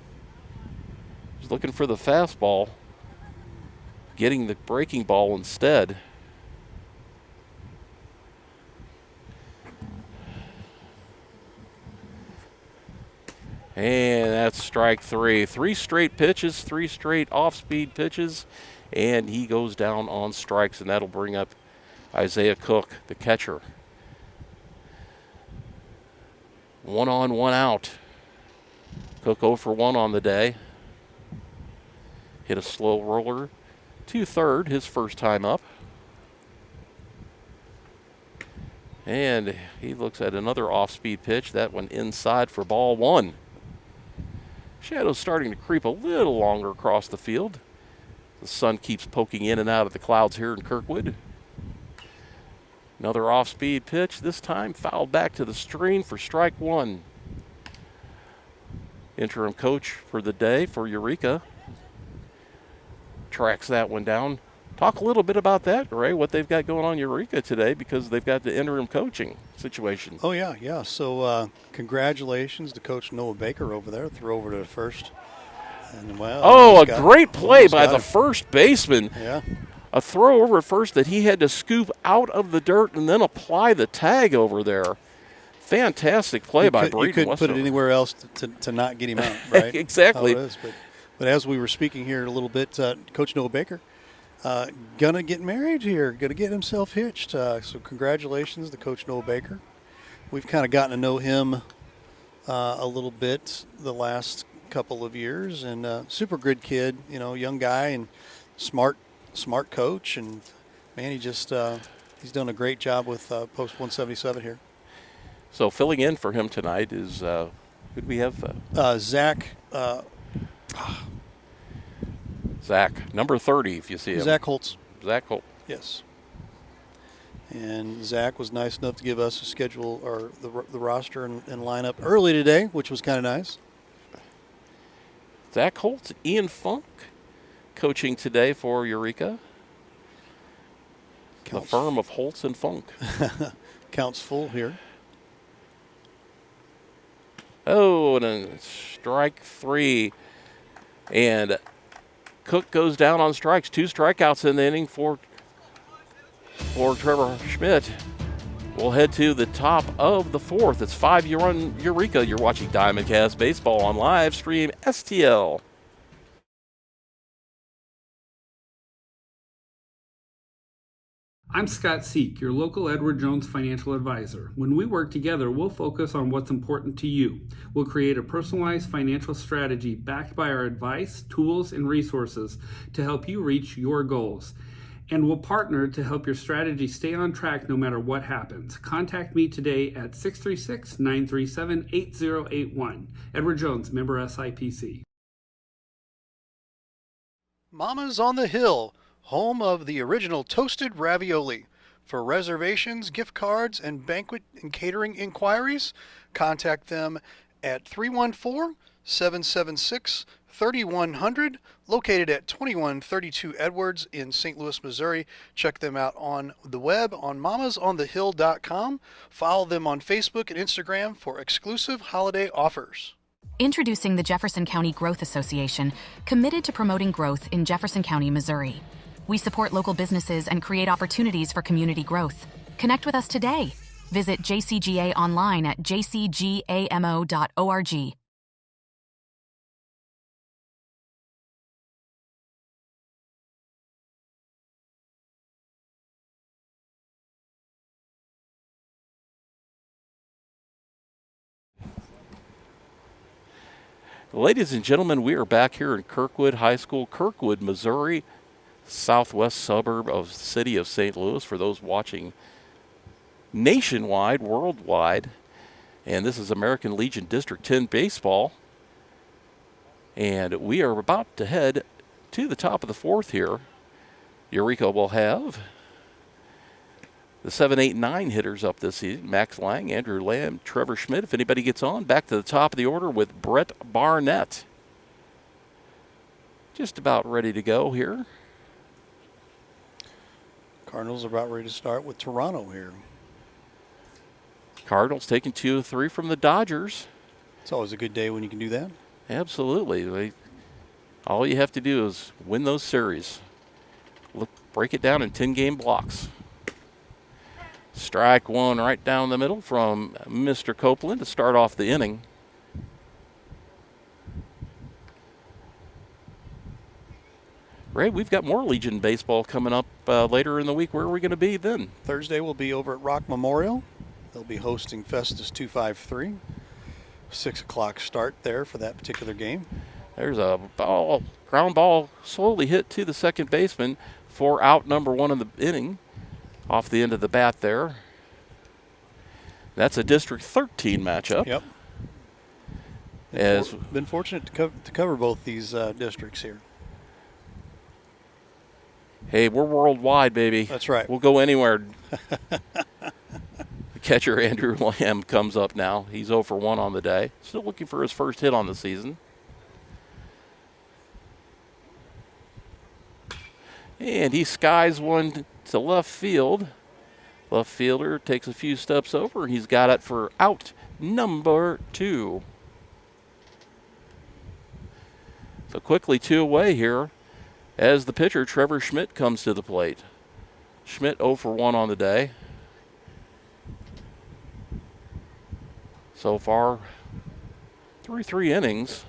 He's looking for the fastball, getting the breaking ball instead. And that's strike 3. 3 straight pitches, 3 straight off-speed pitches, and he goes down on strikes, and that'll bring up Isaiah Cook, the catcher. 1 on, 1 out. Cook 0 for 1 on the day. Hit a slow roller to third, his first time up. And he looks at another off-speed pitch. That one inside for ball one. Shadows starting to creep a little longer across the field. The sun keeps poking in and out of the clouds here in Kirkwood. Another off-speed pitch, this time fouled back to the screen for strike one. Interim coach for the day for Eureka tracks that one down. Talk a little bit about that, Ray, what they've got going on Eureka today, because they've got the interim coaching situation. Oh, yeah. So congratulations to Coach Noah Baker over there. Threw over to the first. And, well, great play by the first baseman. Yeah. A throw over at first that he had to scoop out of the dirt and then apply the tag over there. Fantastic play by Breeden. You couldn't put it anywhere else to not get him out, right? Exactly. But as we were speaking here a little bit, Coach Noah Baker, gonna get married here, gonna get himself hitched. So congratulations to Coach Noah Baker. We've kind of gotten to know him a little bit the last couple of years, and super good kid, young guy and smart coach, and man, he's done a great job with Post 177 here. So filling in for him tonight is who do we have? Zach. Zach, number 30, if you see him. Zach Holtz. Zach Holtz. Yes. And Zach was nice enough to give us a schedule or the roster and lineup early today, which was kind of nice. Zach Holtz, Ian Funk, coaching today for Eureka. The firm of Holtz and Funk. Counts full here. Oh, and then strike three. And Cook goes down on strikes. 2 strikeouts in the inning for Trevor Schmidt. We'll head to the top of the fourth. It's 5 year on Eureka. You're watching Diamondcast Baseball on live stream STL. I'm Scott Seek, your local Edward Jones financial advisor. When we work together, we'll focus on what's important to you. We'll create a personalized financial strategy backed by our advice, tools, and resources to help you reach your goals. And we'll partner to help your strategy stay on track no matter what happens. Contact me today at 636-937-8081. Edward Jones, member SIPC. Mama's on the Hill, home of the original toasted ravioli. For reservations, gift cards, and banquet and catering inquiries, contact them at 314-776-3100, located at 2132 Edwards in St. Louis, Missouri. Check them out on the web on mamasonthehill.com. Follow them on Facebook and Instagram for exclusive holiday offers. Introducing the Jefferson County Growth Association, committed to promoting growth in Jefferson County, Missouri. We support local businesses and create opportunities for community growth. Connect with us today. Visit JCGA online at jcgamo.org. Ladies and gentlemen, we are back here in Kirkwood High School, Kirkwood, Missouri, southwest suburb of the city of St. Louis for those watching nationwide, worldwide. And this is American Legion District 10 baseball. And we are about to head to the top of the fourth here. Eureka will have the 7, 8, 9 hitters up this season. Max Lang, Andrew Lamb, Trevor Schmidt. If anybody gets on, back to the top of the order with Brett Barnett. Just about ready to go here. Cardinals are about ready to start with Toronto here. Cardinals taking 2-3 from the Dodgers. It's always a good day when you can do that. Absolutely. All you have to do is win those series. Break it down in 10-game blocks. Strike one right down the middle from Mr. Copeland to start off the inning. Ray, we've got more Legion baseball coming up later in the week. Where are we going to be then? Thursday we'll be over at Rock Memorial. They'll be hosting Festus 253. 6 o'clock start there for that particular game. There's a ground ball slowly hit to the second baseman for out number 1 in the inning off the end of the bat there. That's a District 13 matchup. Yep. Been fortunate to cover both these districts here. Hey, we're worldwide, baby. That's right. We'll go anywhere. The catcher, Andrew Lamb, comes up now. He's 0 for 1 on the day. Still looking for his first hit on the season. And he skies one to left field. Left fielder takes a few steps over. He's got it for out number 2. So quickly 2 away here as the pitcher, Trevor Schmidt, comes to the plate. Schmidt 0 for 1 on the day. So far, 3 innings.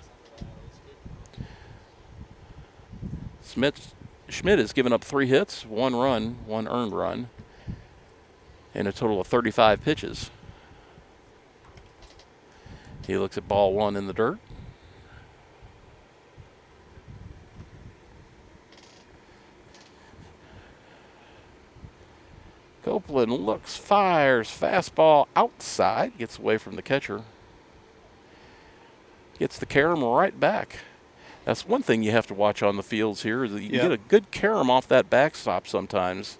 Schmidt has given up 3 hits, 1 run, 1 earned run, and a total of 35 pitches. He looks at ball 1 in the dirt. Copeland looks, fires, fastball outside, gets away from the catcher. Gets the carom right back. That's one thing you have to watch on the fields here, is that you can get a good carom off that backstop sometimes.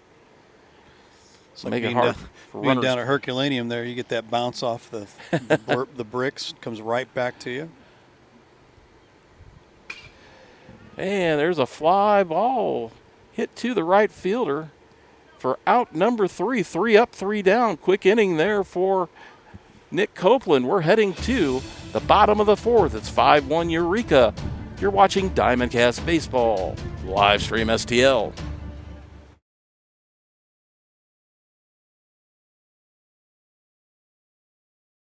It's like make it being hard down, for being runners. down at Herculaneum there, you get that bounce off the bricks, comes right back to you. And there's a fly ball hit to the right fielder for out number 3. 3 up, 3 down. Quick inning there for Nick Copeland. We're heading to the bottom of the 4th. It's 5-1 Eureka. You're watching Diamondcast Baseball, live stream STL.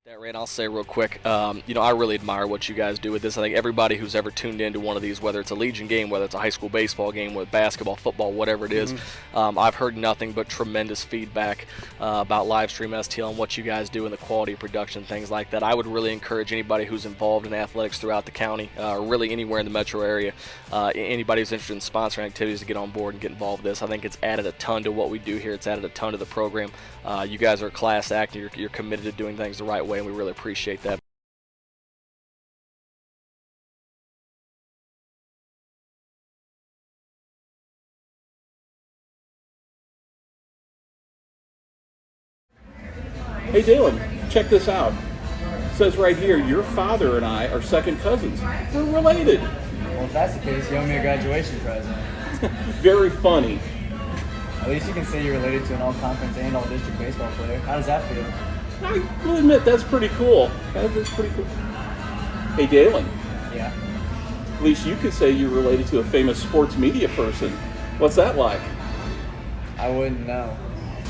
That, Rand, I'll say real quick, I really admire what you guys do with this. I think everybody who's ever tuned into one of these, whether it's a Legion game, whether it's a high school baseball game, with basketball, football, whatever it is, I've heard nothing but tremendous feedback about live stream STL and what you guys do and the quality of production, things like that. I would really encourage anybody who's involved in athletics throughout the county, or really anywhere in the metro area, anybody who's interested in sponsoring activities to get on board and get involved with this. I think it's added a ton to what we do here. It's added a ton to the program. You guys are a class act, and you're committed to doing things the right way, and we really appreciate that. Hey, Dalen, check this out. It says right here, your father and I are second cousins. We're related. Well, if that's the case, you owe me a graduation present. Very funny. At least you can say you're related to an all-conference and all-district baseball player. How does that feel? I will admit, that's pretty cool. That's pretty cool. Hey, Dalen. Yeah? At least you could say you're related to a famous sports media person. What's that like? I wouldn't know.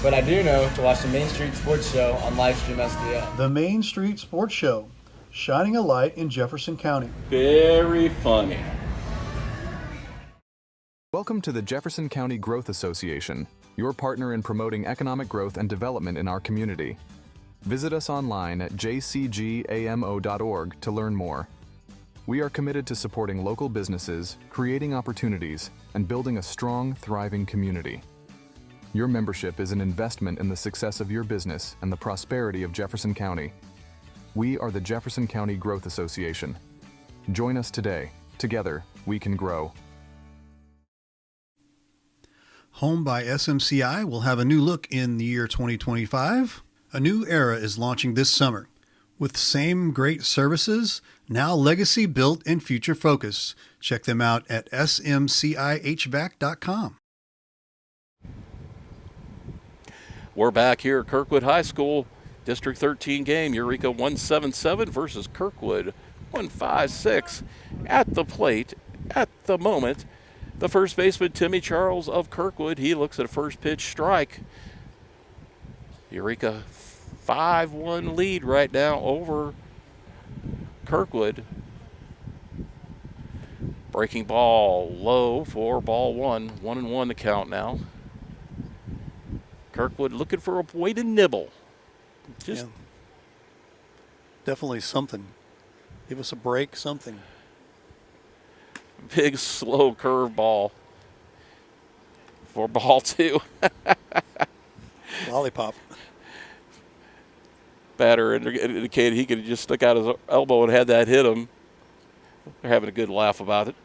But I do know to watch the Main Street Sports Show on Livestream STL. The Main Street Sports Show, shining a light in Jefferson County. Very funny. Welcome to the Jefferson County Growth Association, your partner in promoting economic growth and development in our community. Visit us online at jcgamo.org to learn more. We are committed to supporting local businesses, creating opportunities, and building a strong, thriving community. Your membership is an investment in the success of your business and the prosperity of Jefferson County. We are the Jefferson County Growth Association. Join us today. Together, we can grow. Home by SMCI will have a new look in the year 2025. A new era is launching this summer. With same great services, now legacy built and future focused. Check them out at smcihvac.com. We're back here at Kirkwood High School, District 13 game. Eureka 177 versus Kirkwood 156. At the plate, at the moment, the first baseman, Timmy Charles of Kirkwood. He looks at a first pitch strike. Eureka 5-1 lead right now over Kirkwood. Breaking ball low for ball 1. 1-1 the count now. Kirkwood looking for a way to nibble. Definitely something. Give us a break, something. Big, slow curve ball for ball 2. Lollipop. Batter indicated he could have just stuck out his elbow and had that hit him. They're having a good laugh about it.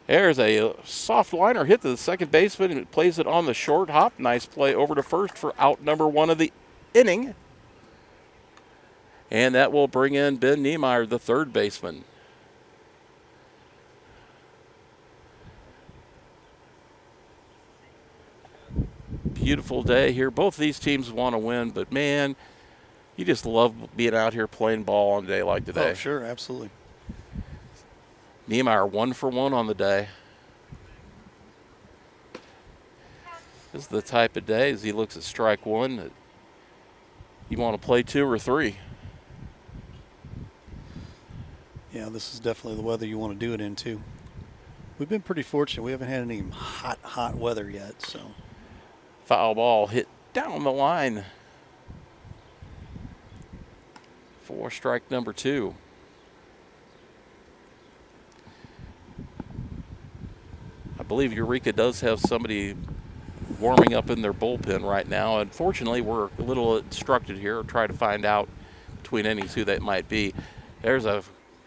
There's a soft liner hit to the second baseman, and it plays it on the short hop. Nice play over to first for out number 1 of the inning. And that will bring in Ben Niemeyer, the third baseman. Beautiful day here. Both of these teams want to win, but man, you just love being out here playing ball on a day like today. Oh, sure, absolutely. Niemeyer 1 for 1 on the day. This is the type of day as he looks at strike 1 that you want to play 2 or 3. Yeah, this is definitely the weather you want to do it in, too. We've been pretty fortunate. We haven't had any hot weather yet, so. Foul ball hit down the line for strike number 2. I believe Eureka does have somebody warming up in their bullpen right now. Unfortunately, we're a little instructed here. Try to find out between innings who that might be. There's a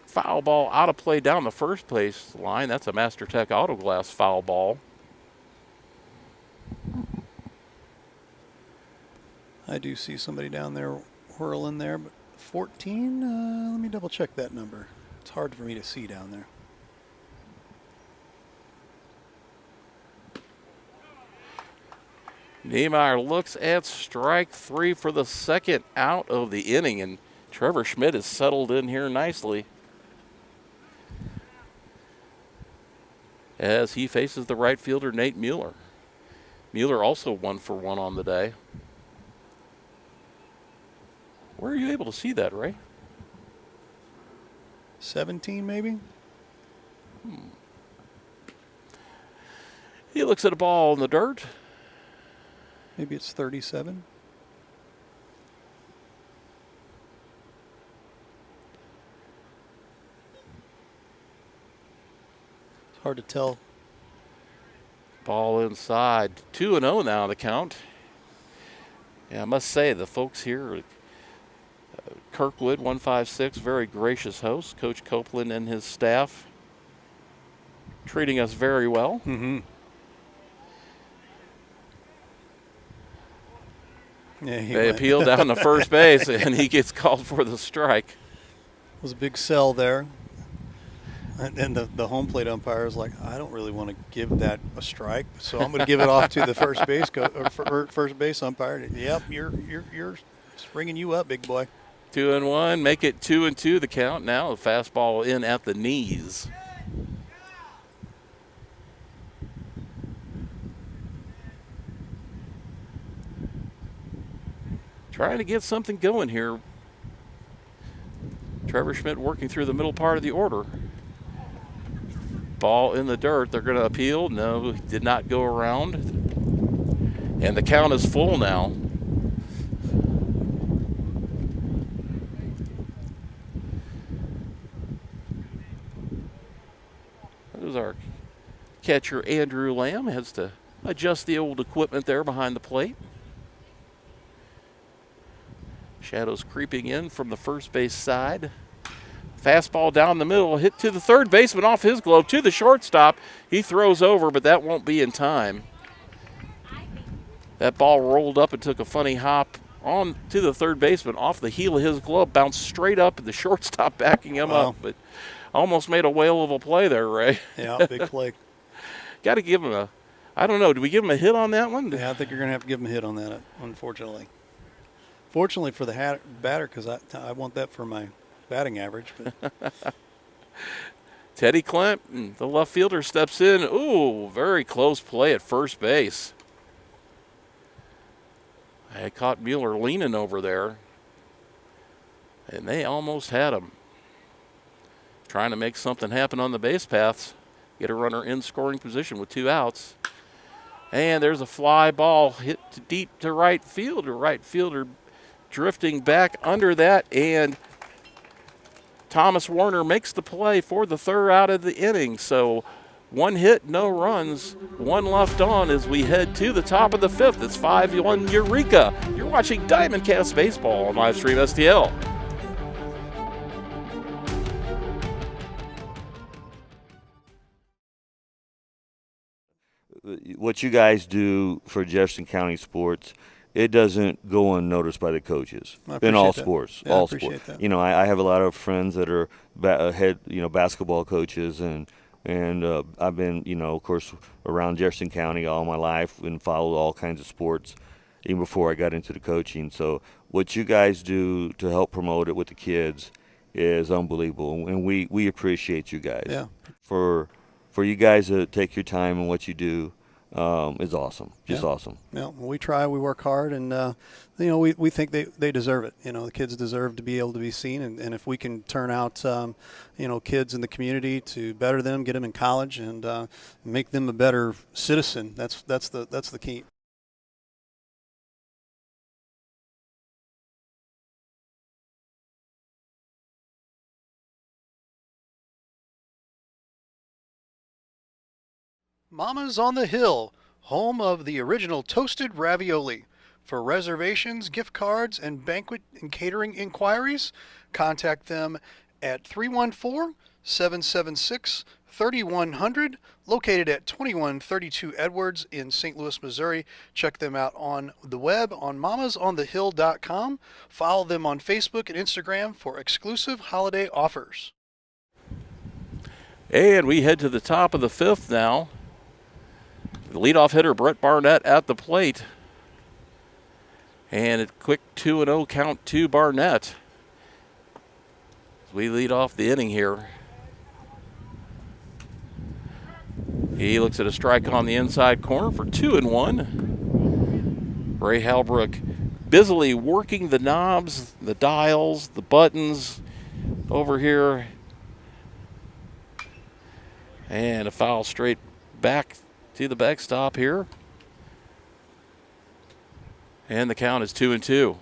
foul ball out of play down the first base line. That's a Master Tech Autoglass foul ball. I do see somebody down there whirling there, but 14? Let me double check that number. It's hard for me to see down there. Niemeyer looks at strike 3 for the second out of the inning, and Trevor Schmidt is settled in here nicely as he faces the right fielder, Nate Mueller. Mueller also 1 for 1 on the day. Where are you able to see that, Ray? 17, maybe? He looks at a ball in the dirt. Maybe it's 37. It's hard to tell. Ball inside. 2-0 now the count. Yeah, I must say the folks here, Kirkwood 156, very gracious host. Coach Copeland and his staff treating us very well. Mm-hmm. Yeah, they appeal down to first base, and he gets called for the strike. It was a big sell there. And the home plate umpire is like, I don't really want to give that a strike, so I'm going to give it off to the first base umpire. Yep, you're bringing you up, big boy. 2-1, make it 2-2 the count now. The fastball in at the knees. Trying to get something going here. Trevor Schmidt working through the middle part of the order. Ball in the dirt. They're going to appeal. No, did not go around. And the count is full now. There's our catcher, Andrew Lamb, has to adjust the old equipment there behind the plate. Shadows creeping in from the first base side. Fastball down the middle, hit to the third baseman off his glove to the shortstop. He throws over, but that won't be in time. That ball rolled up and took a funny hop on to the third baseman off the heel of his glove, bounced straight up, and the shortstop backing him up. But almost made a whale of a play there, Ray. Yeah, big play. Got to give him I don't know, do we give him a hit on that one? Yeah, I think you're going to have to give him a hit on that, unfortunately. Fortunately for the batter, because I want that for my batting average. But. Teddy Clinton, the left fielder, steps in. Ooh, very close play at first base. I caught Mueller leaning over there, and they almost had him. Trying to make something happen on the base paths. Get a runner in scoring position with 2 outs. And there's a fly ball hit deep to right field. The right fielder drifting back under that, and Thomas Warner makes the play for the third out of the inning. So 1 hit, no runs, 1 left on as we head to the top of the 5th. It's 5-1 Eureka. You're watching Diamondcast Baseball on Livestream STL. What you guys do for Jefferson County sports, it doesn't go unnoticed by the coaches in all sports. Yeah, all I appreciate sports. that. You know, I have a lot of friends that are head, basketball coaches, and I've been, of course, around Jefferson County all my life and followed all kinds of sports, even before I got into the coaching. So what you guys do to help promote it with the kids is unbelievable, and we appreciate you guys. Yeah. For you guys to take your time and what you do is awesome. Just yeah. awesome. Yeah, we try, we work hard, and we think they deserve it. The kids deserve to be able to be seen, and if we can turn out kids in the community to better them, get them in college, and make them a better citizen, that's the key. Mama's on the Hill, home of the original toasted ravioli. For reservations, gift cards, and banquet and catering inquiries, contact them at 314-776-3100, located at 2132 Edwards in St. Louis, Missouri. Check them out on the web on mamasonthehill.com. Follow them on Facebook and Instagram for exclusive holiday offers. And we head to the top of the 5th now. The leadoff hitter, Brett Barnett, at the plate. And a quick 2-0 count to Barnett. We lead off the inning here. He looks at a strike on the inside corner for 2-1. Ray Halbrook busily working the knobs, the dials, the buttons over here. And a foul straight back to the backstop here. And the count is 2-2.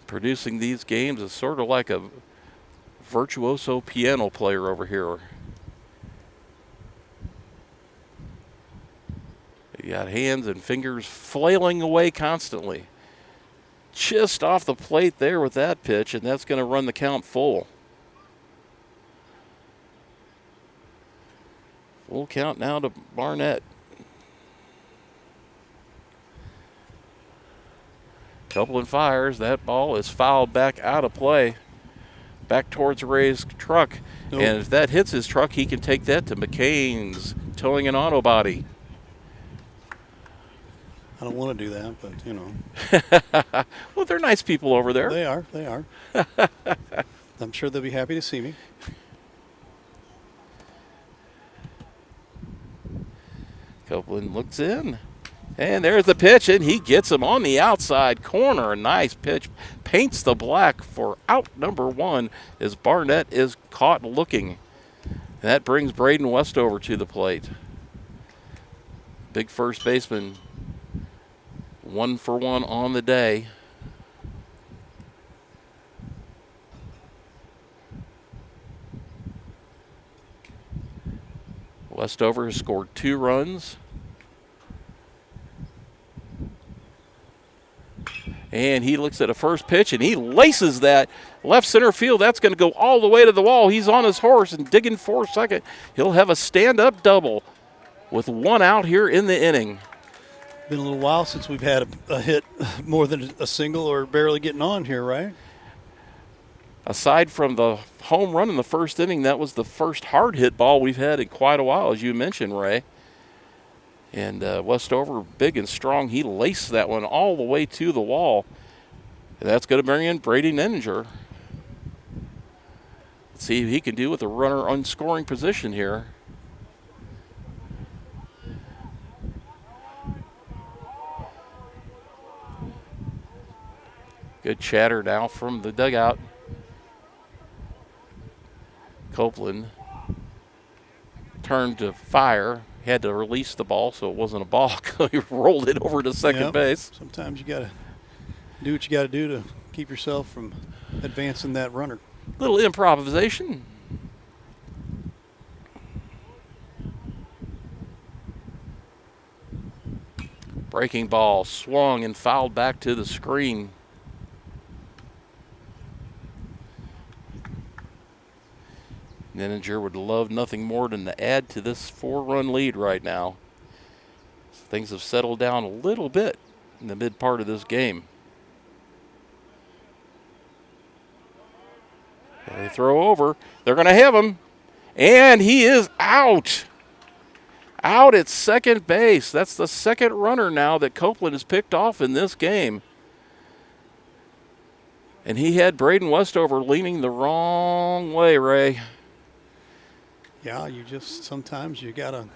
Producing these games is sort of like a virtuoso piano player over here. You got hands and fingers flailing away constantly. Just off the plate there with that pitch, and that's going to run the count full. Full count now to Barnett. Copeland fires. That ball is fouled back out of play. Back towards Ray's truck. Nope. And if that hits his truck, he can take that to McCain's Towing and Auto Body. I don't want to do that, but Well, they're nice people over there. They are. I'm sure they'll be happy to see me. Copeland looks in. And there's the pitch, and he gets him on the outside corner. A nice pitch. Paints the black for out number 1 as Barnett is caught looking. And that brings Braden Westover to the plate. Big first baseman. 1 for 1 on the day. Westover has scored 2 runs. And he looks at a first pitch, and he laces that left center field. That's going to go all the way to the wall. He's on his horse and digging for second. He'll have a stand-up double with 1 out here in the inning. Been a little while since we've had a hit more than a single or barely getting on here, right? Aside from the home run in the first inning, that was the first hard hit ball we've had in quite a while, as you mentioned, Ray. And Westover, big and strong, he laced that one all the way to the wall. And that's going to bring in Brady Nenninger. Let's see what he can do with a runner on scoring position here. Good chatter now from the dugout. Copeland turned to fire. He had to release the ball so it wasn't a balk. He rolled it over to second base. Sometimes you do what you got to do to keep yourself from advancing that runner. Little improvisation. Breaking ball swung and fouled back to the screen. Nenninger would love nothing more than to add to this 4-run lead right now. Things have settled down a little bit in the mid part of this game. They throw over. They're going to have him. And he is out. Out at second base. That's the second runner now that Copeland has picked off in this game. And he had Braden Westover leaning the wrong way, Ray. Yeah, sometimes you got to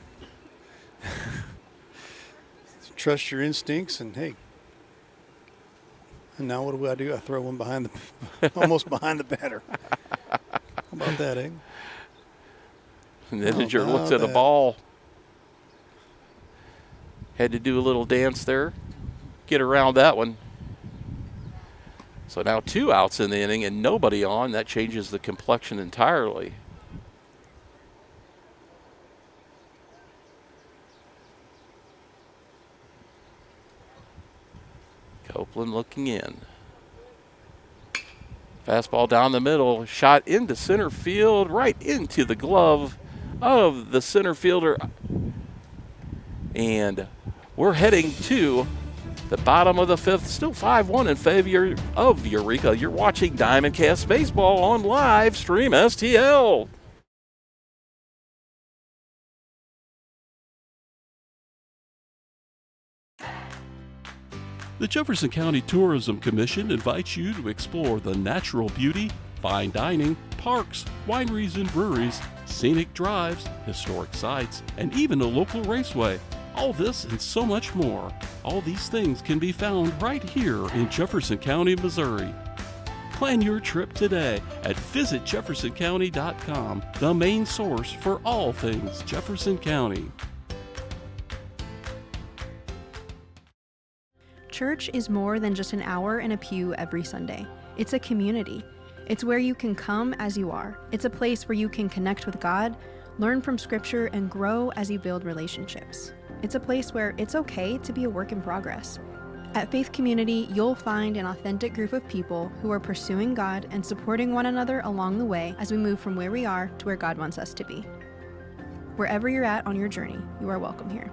trust your instincts, and hey. And now what do? I throw one behind almost behind the batter. How about that, eh? Nenninger looks at a ball. Had to do a little dance there. Get around that one. So now 2 outs in the inning and nobody on. That changes the complexion entirely. Copeland looking in. Fastball down the middle, shot into center field, right into the glove of the center fielder. And we're heading to the bottom of the 5th, still 5-1 in favor of Eureka. You're watching Diamondcast Baseball on Live Stream STL. The Jefferson County Tourism Commission invites you to explore the natural beauty, fine dining, parks, wineries and breweries, scenic drives, historic sites, and even a local raceway. All this and so much more. All these things can be found right here in Jefferson County, Missouri. Plan your trip today at visitjeffersoncounty.com, the main source for all things Jefferson County. Church is more than just an hour in a pew every Sunday. It's a community. It's where you can come as you are. It's a place where you can connect with God, learn from Scripture, and grow as you build relationships. It's a place where it's okay to be a work in progress. At Faith Community, you'll find an authentic group of people who are pursuing God and supporting one another along the way as we move from where we are to where God wants us to be. Wherever you're at on your journey, you are welcome here.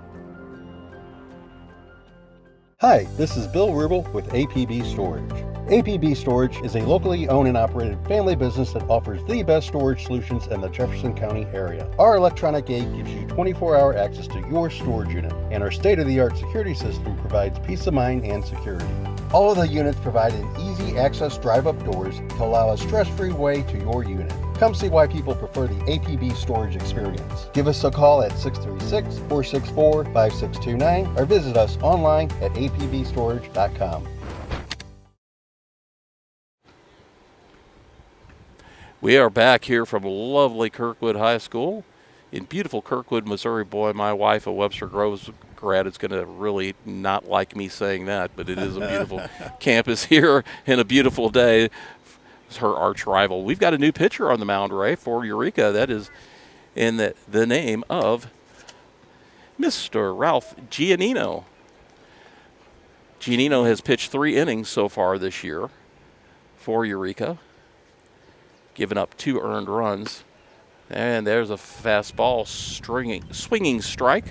Hi, this is Bill Rubel with APB Storage. APB Storage is a locally owned and operated family business that offers the best storage solutions in the Jefferson County area. Our electronic gate gives you 24-hour access to your storage unit, and our state-of-the-art security system provides peace of mind and security. All of the units provide an easy access drive-up doors to allow a stress-free way to your unit. Come see why people prefer the APB storage experience. Give us a call at 636-464-5629 or visit us online at apbstorage.com. We are back here from lovely Kirkwood High School in beautiful Kirkwood, Missouri. Boy, my wife, a Webster Groves grad, is going to really not like me saying that, but it is a beautiful campus here and a beautiful day. It's her arch rival. We've got a new pitcher on the mound, Ray, for Eureka. That is in the name of Mr. Ralph Giannino. Giannino has pitched 3 innings so far this year for Eureka, giving up 2 earned runs. And there's a fastball swinging strike.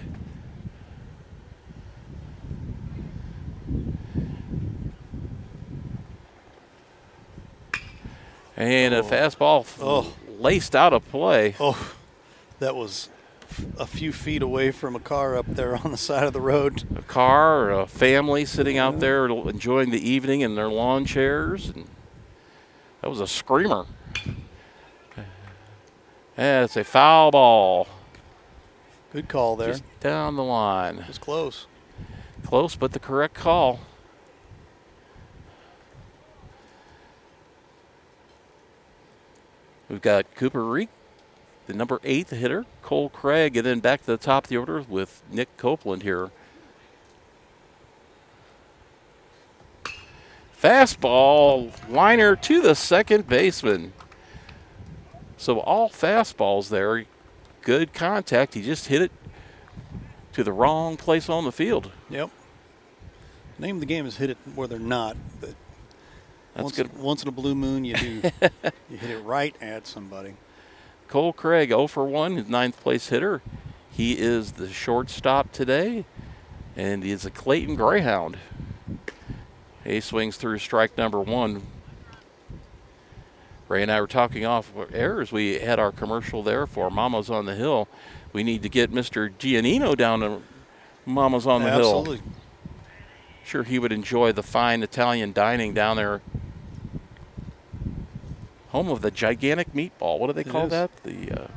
And a fastball laced out of play. Oh, that was a few feet away from a car up there on the side of the road. A car, a family sitting out there enjoying the evening in their lawn chairs. And that was a screamer. And it's a foul ball. Good call there. Just down the line. It was close. Close, but the correct call. We've got Cooper Reek, the number 8th hitter, Cole Craig, and then back to the top of the order with Nick Copeland here. Fastball, liner to the second baseman. So all fastballs there, good contact. He just hit it to the wrong place on the field. Yep. Name of the game is hit it where they're not, but That's once, good. Once in a blue moon, you do. You hit it right at somebody. Cole Craig, 0 for 1, his 9th place hitter. He is the shortstop today, and he is a Clayton Greyhound. He swings through strike number 1. Ray and I were talking off air as we had our commercial there for Mama's on the Hill. We need to get Mr. Giannino down to Mama's on the Hill. Absolutely. Sure he would enjoy the fine Italian dining down there. Home of the gigantic meatball. What do they call that? The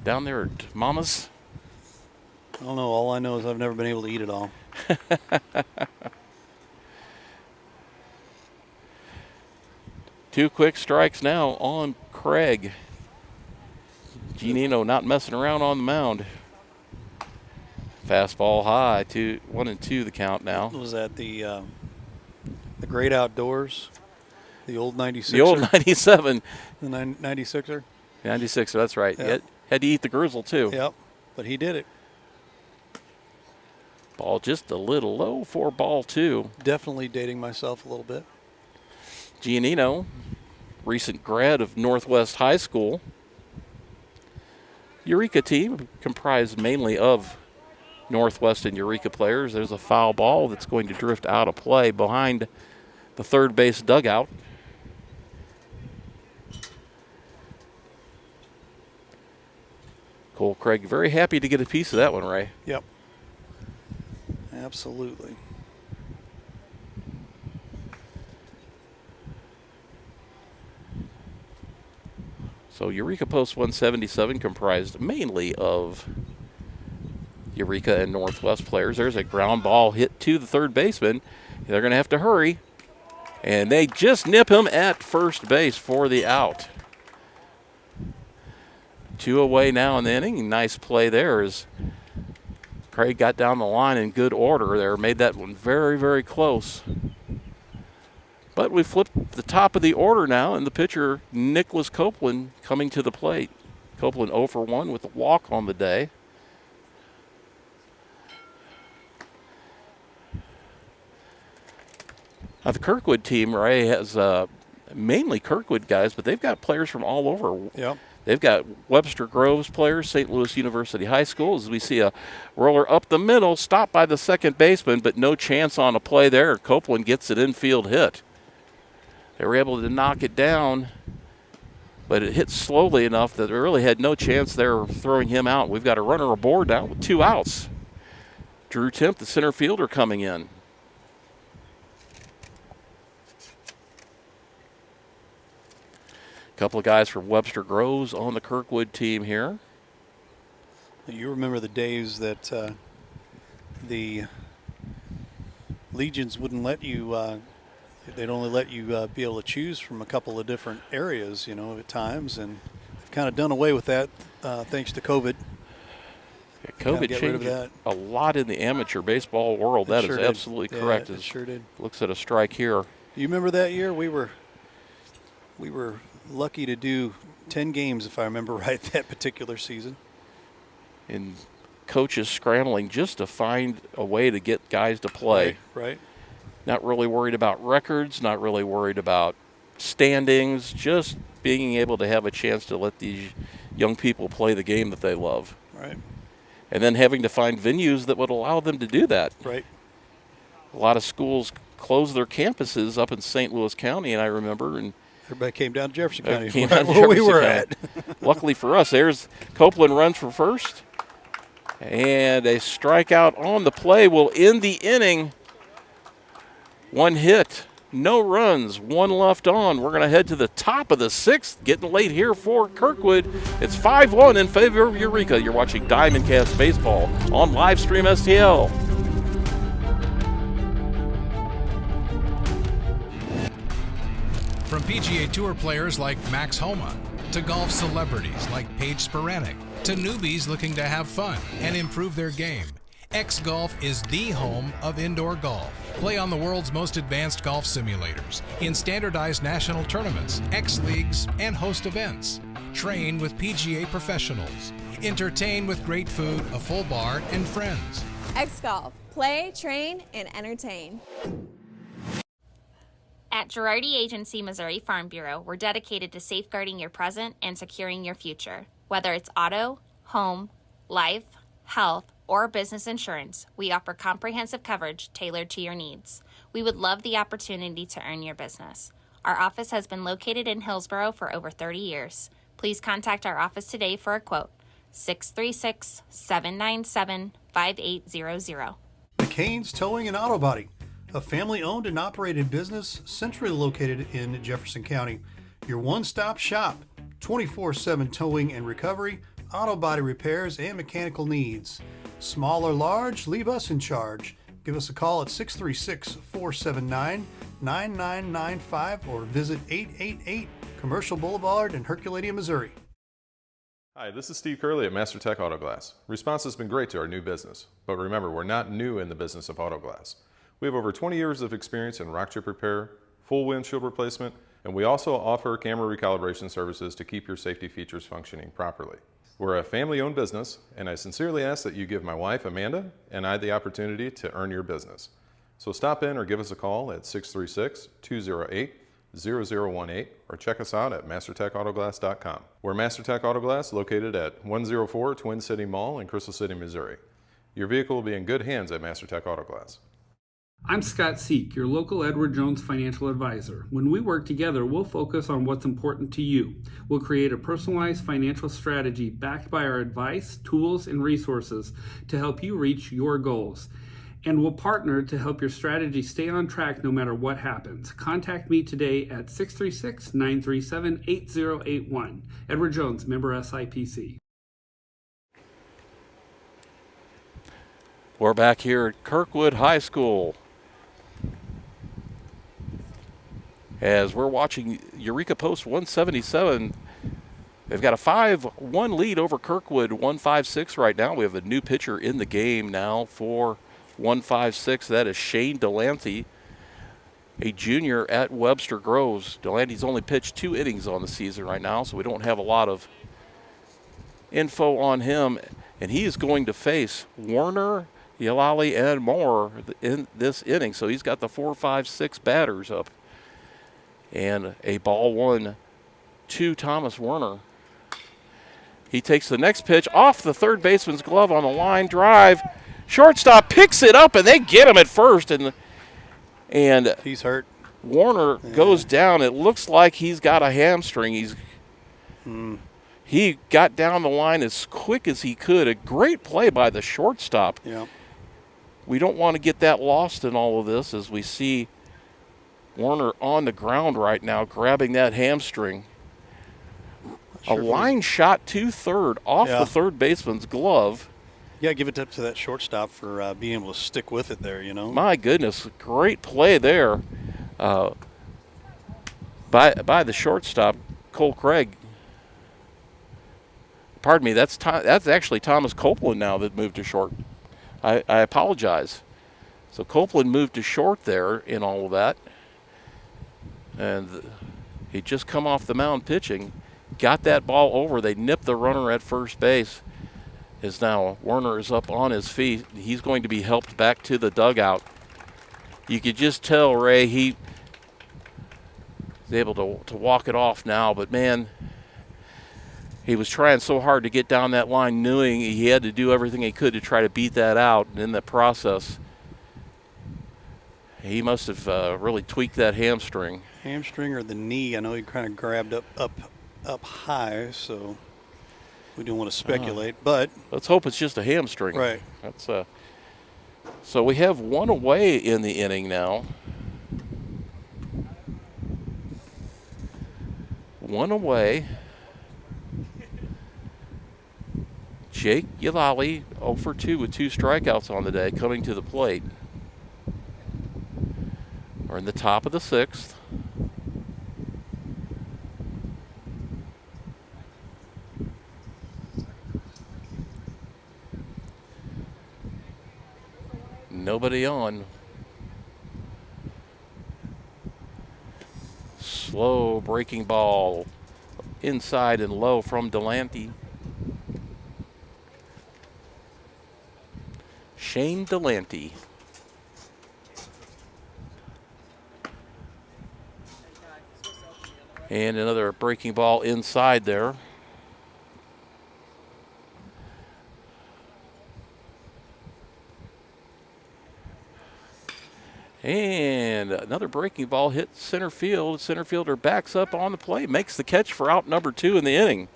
down there at Mama's? I don't know. All I know is I've never been able to eat it all. 2 quick strikes now on Craig. Giannino not messing around on the mound. Fastball high, 1-2 the count now. Was that the Great Outdoors? The old 96er? The old 97. The 96er? 96er, that's right. Yep. Had to eat the grizzle too. Yep, but he did it. Ball just a little low for ball 2. Definitely dating myself a little bit. Giannino, recent grad of Northwest High School. Eureka team comprised mainly of Northwest and Eureka players. There's a foul ball that's going to drift out of play behind the third base dugout. Cole Craig very happy to get a piece of that one, Ray. Yep. Absolutely. So Eureka Post 177 comprised mainly of Eureka and Northwest players. There's a ground ball hit to the third baseman. They're going to have to hurry. And they just nip him at first base for the out. 2 away now in the inning. Nice play there as Craig got down the line in good order there. Made that one very, very close. But we flipped the top of the order now, and the pitcher, Nicholas Copeland, coming to the plate. Copeland 0 for 1 with a walk on the day. Now the Kirkwood team, Ray, has mainly Kirkwood guys, but they've got players from all over. Yep. They've got Webster Groves players, St. Louis University High School, as we see a roller up the middle, stopped by the second baseman, but no chance on a play there. Copeland gets an infield hit. They were able to knock it down, but it hit slowly enough that they really had no chance there of throwing him out. We've got a runner aboard now with 2 outs. Drew Temp, the center fielder, coming in. A couple of guys from Webster Groves on the Kirkwood team here. You remember the days that the Legions wouldn't let you, they'd only let you be able to choose from a couple of different areas, at times, and they've kind of done away with that thanks to COVID. Yeah, COVID changed a lot in the amateur baseball world. That is absolutely correct. It sure did. Looks at a strike here. You remember that year? We were lucky to do 10 games, if I remember right, that particular season. And coaches scrambling just to find a way to get guys to play. Right. Not really worried about records, not really worried about standings, just being able to have a chance to let these young people play the game that they love. Right. And then having to find venues that would allow them to do that. Right. A lot of schools closed their campuses up in St. Louis County, and I remember, and everybody came down to Jefferson County. Came down to where we Jefferson were County. at. Luckily for us, there's Copeland runs for first. And a strikeout on the play will end the inning. 1 hit, no runs, 1 left on. We're going to head to the top of the 6th. Getting late here for Kirkwood. It's 5-1 in favor of Eureka. You're watching Diamond Cast Baseball on Livestream STL. From PGA Tour players like Max Homa, to golf celebrities like Paige Spiranek, to newbies looking to have fun and improve their game, X Golf is the home of indoor golf. Play on the world's most advanced golf simulators, in standardized national tournaments, X leagues, and host events. Train with PGA professionals. Entertain with great food, a full bar, and friends. X Golf. Play, train, and entertain. At Girardi Agency Missouri Farm Bureau, we're dedicated to safeguarding your present and securing your future. Whether it's auto, home, life, health, or business insurance, we offer comprehensive coverage tailored to your needs. We would love the opportunity to earn your business. Our office has been located in Hillsborough for over 30 years. Please contact our office today for a quote. 636-797-5800. McCain's Towing and Auto Body, a family-owned and operated business centrally located in Jefferson County. Your one-stop shop, 24/7 towing and recovery, auto body repairs, and mechanical needs. Small or large, leave us in charge. Give us a call at 636-479-9995 or visit 888 Commercial Boulevard in Herculaneum, Missouri. Hi, this is Steve Curley at Master Tech Auto Glass. Response has been great to our new business, but remember, we're not new in the business of auto glass. We have over 20 years of experience in rock chip repair, full windshield replacement, and we also offer camera recalibration services to keep your safety features functioning properly. We're a family-owned business, and I sincerely ask that you give my wife, Amanda, and I the opportunity to earn your business. So stop in or give us a call at 636-208-0018 or check us out at mastertechautoglass.com. We're MasterTech Auto Glass, located at 104 Twin City Mall in Crystal City, Missouri. Your vehicle will be in good hands at MasterTech Auto Glass. I'm Scott Seek, your local Edward Jones financial advisor. When we work together, we'll focus on what's important to you. We'll create a personalized financial strategy backed by our advice, tools, and resources to help you reach your goals. And we'll partner to help your strategy stay on track no matter what happens. Contact me today at 636-937-8081. Edward Jones, member SIPC. We're back here at Kirkwood High School as we're watching Eureka Post 177. They've got a 5-1 lead over Kirkwood 156 right now. We have a new pitcher in the game now for 156. That is Shane Delanthe, a junior at Webster Groves. Delante's only pitched 2 innings on the season right now, so we don't have a lot of info on him. And he is going to face Warner, Yalali, and Moore in this inning. So he's got the 4, 5, 6 batters up. And a ball 1 to Thomas Werner. He takes the next pitch off the third baseman's glove on the line drive. Shortstop picks it up, and they get him at first. And he's hurt. Warner goes down. It looks like he's got a hamstring. He got down the line as quick as he could. A great play by the shortstop. Yeah. We don't want to get that lost in all of this as we see Warner on the ground right now grabbing that hamstring. A line shot to third off the third baseman's glove. Yeah, give it up to that shortstop for being able to stick with it there, you know. My goodness, great play there by the shortstop, Cole Craig. Pardon me, that's actually Thomas Copeland now that moved to short. I apologize. So Copeland moved to short there in all of that. And he just come off the mound pitching, got that ball over. They nipped the runner at first base. As now Werner is up on his feet. He's going to be helped back to the dugout. You could just tell, Ray, he was able to walk it off now. But, man, he was trying so hard to get down that line, knowing he had to do everything he could to try to beat that out. And in the process, he must have really tweaked that hamstring. Hamstring or the knee. I know he kind of grabbed up high, so we don't want to speculate. But let's hope it's just a hamstring. Right. That's so we have one away in the inning now. One away. Jake Yalali, 0 for 2 with 2 strikeouts on the day, coming to the plate. We're in the top of the 6th. Nobody on. Slow breaking ball. Inside and low from Delante. Shane Delante. And another breaking ball inside there. And another breaking ball hit center field. Center fielder backs up on the play, makes the catch for out number 2 in the inning.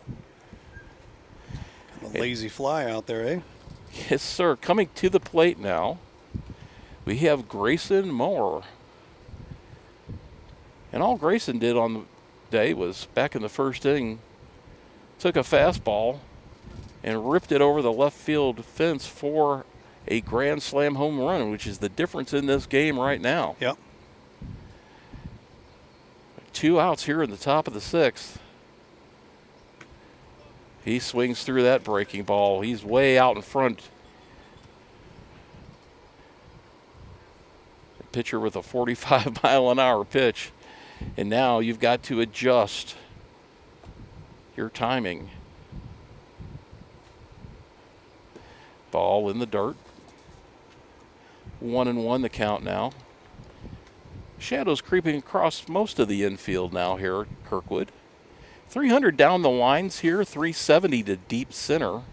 A lazy fly out there, eh? Yes, sir. Coming to the plate now, we have Grayson Moore. And all Grayson did on the day was, back in the first inning, took a fastball and ripped it over the left field fence for a grand slam home run, which is the difference in this game right now. Yep. 2 outs here in the top of the 6th. He swings through that breaking ball. He's way out in front. The pitcher with a 45-mile-an-hour pitch. And now you've got to adjust your timing. Ball in the dirt. 1-1 the count now. Shadows creeping across most of the infield now here at Kirkwood. 300 down the lines here, 370 to deep center.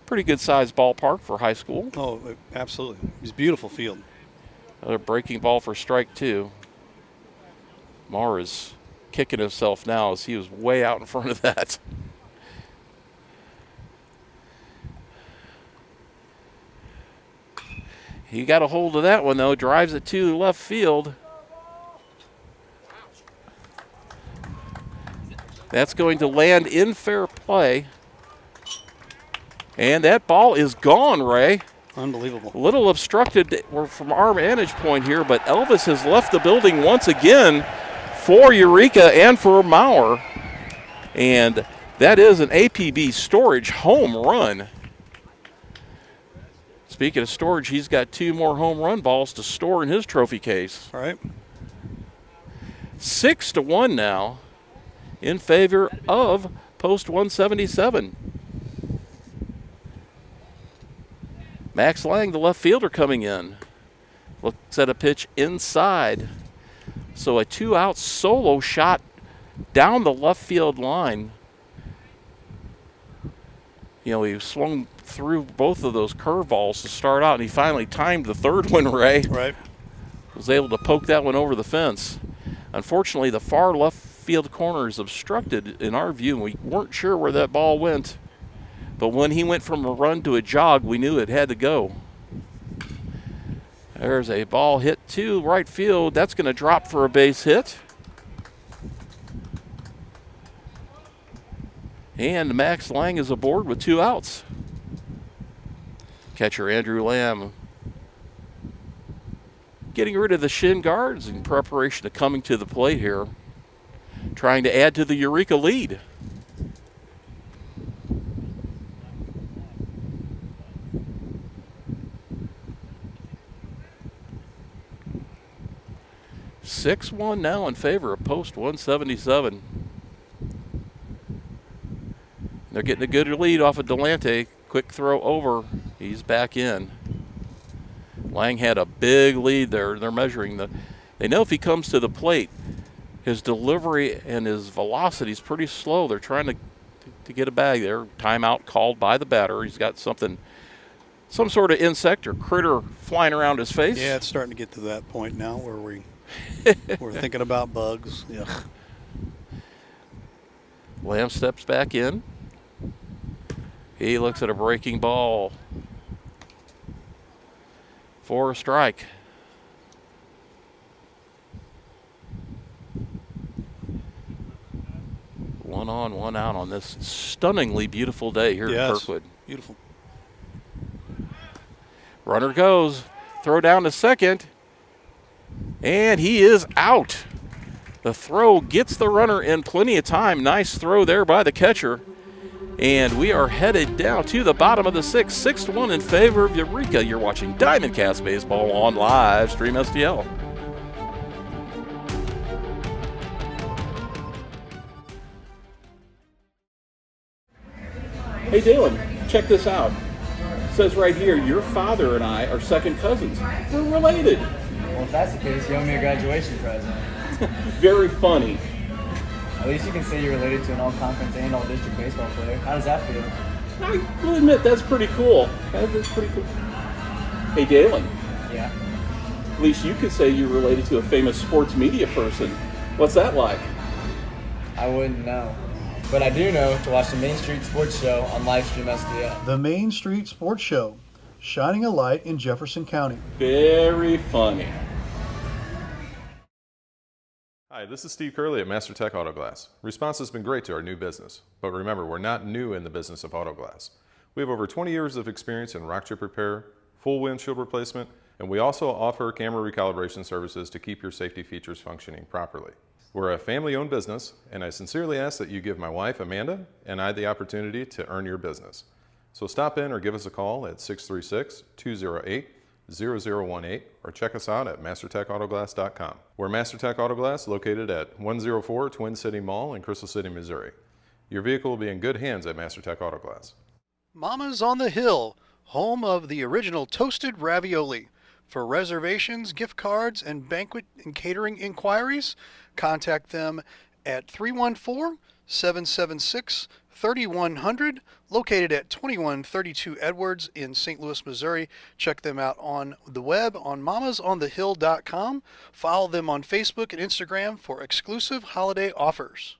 Pretty good sized ballpark for high school. Oh, absolutely. It's a beautiful field. Another breaking ball for strike 2. Marr is kicking himself now as he was way out in front of that. He got a hold of that one, though. Drives it to left field. That's going to land in fair play. And that ball is gone, Ray. Unbelievable. A little obstructed from our vantage point here, but Elvis has left the building once again for Eureka and for Maurer. And that is an APB Storage home run. Speaking of storage, he's got 2 more home run balls to store in his trophy case. All right. 6-1 now in favor of post 177. Max Lang, the left fielder, coming in. Looks at a pitch inside. So a 2-out solo shot down the left field line. You know, he swung through both of those curveballs to start out, and he finally timed the third one, Ray. Right. Was able to poke that one over the fence. Unfortunately, the far left field corner is obstructed in our view, and we weren't sure where that ball went. But when he went from a run to a jog, we knew it had to go. There's a ball hit to right field. That's going to drop for a base hit. And Max Lang is aboard with 2 outs. Catcher Andrew Lamb getting rid of the shin guards in preparation of coming to the plate here, trying to add to the Eureka lead. (6-1) now in favor of post 177. They're getting a good lead off of Delante. Quick throw over. He's back in. Lang had a big lead there. They're measuring they know if he comes to the plate, his delivery and his velocity is pretty slow. They're trying to get a bag there. Timeout called by the batter. He's got some sort of insect or critter flying around his face. Yeah, it's starting to get to that point now where we're thinking about bugs. Yeah. Lamb steps back in. He looks at a breaking ball for a strike. One on, one out on this stunningly beautiful day here at Kirkwood. Beautiful. Runner goes. Throw down to second. And he is out. The throw gets the runner in plenty of time. Nice throw there by the catcher. And we are headed down to the bottom of the sixth, 6-1 in favor of Eureka. You're watching Diamondcast Baseball on Live Stream STL. Hey Dylan, check this out. It says right here, your father and I are second cousins. We're related. Well, if that's the case, you owe me a graduation present. Very funny. At least you can say you're related to an all-conference and all-district baseball player. How does that feel? I will admit, that's pretty cool. That's pretty cool. Hey Dalen. Yeah? At least you could say you're related to a famous sports media person. What's that like? I wouldn't know. But I do know to watch the Main Street Sports Show on Livestream STL. The Main Street Sports Show, shining a light in Jefferson County. Very funny. Hi, this is Steve Curley at Master Tech Auto Glass. Response has been great to our new business. But remember, we're not new in the business of auto glass. We have over 20 years of experience in rock chip repair, full windshield replacement, and we also offer camera recalibration services to keep your safety features functioning properly. We're a family-owned business, and I sincerely ask that you give my wife, Amanda, and I the opportunity to earn your business. So stop in or give us a call at 636-208-0018 or check us out at mastertechautoglass.com. We're MasterTech Auto Glass, located at 104 Twin City Mall in Crystal City, Missouri. Your vehicle will be in good hands at MasterTech Auto Glass. Mama's on the Hill, home of the original toasted ravioli. For reservations, gift cards, and banquet and catering inquiries, contact them at 314-776-3100, located at 2132 Edwards in St. Louis, Missouri. Check them out on the web on mamasonthehill.com. Follow them on Facebook and Instagram for exclusive holiday offers.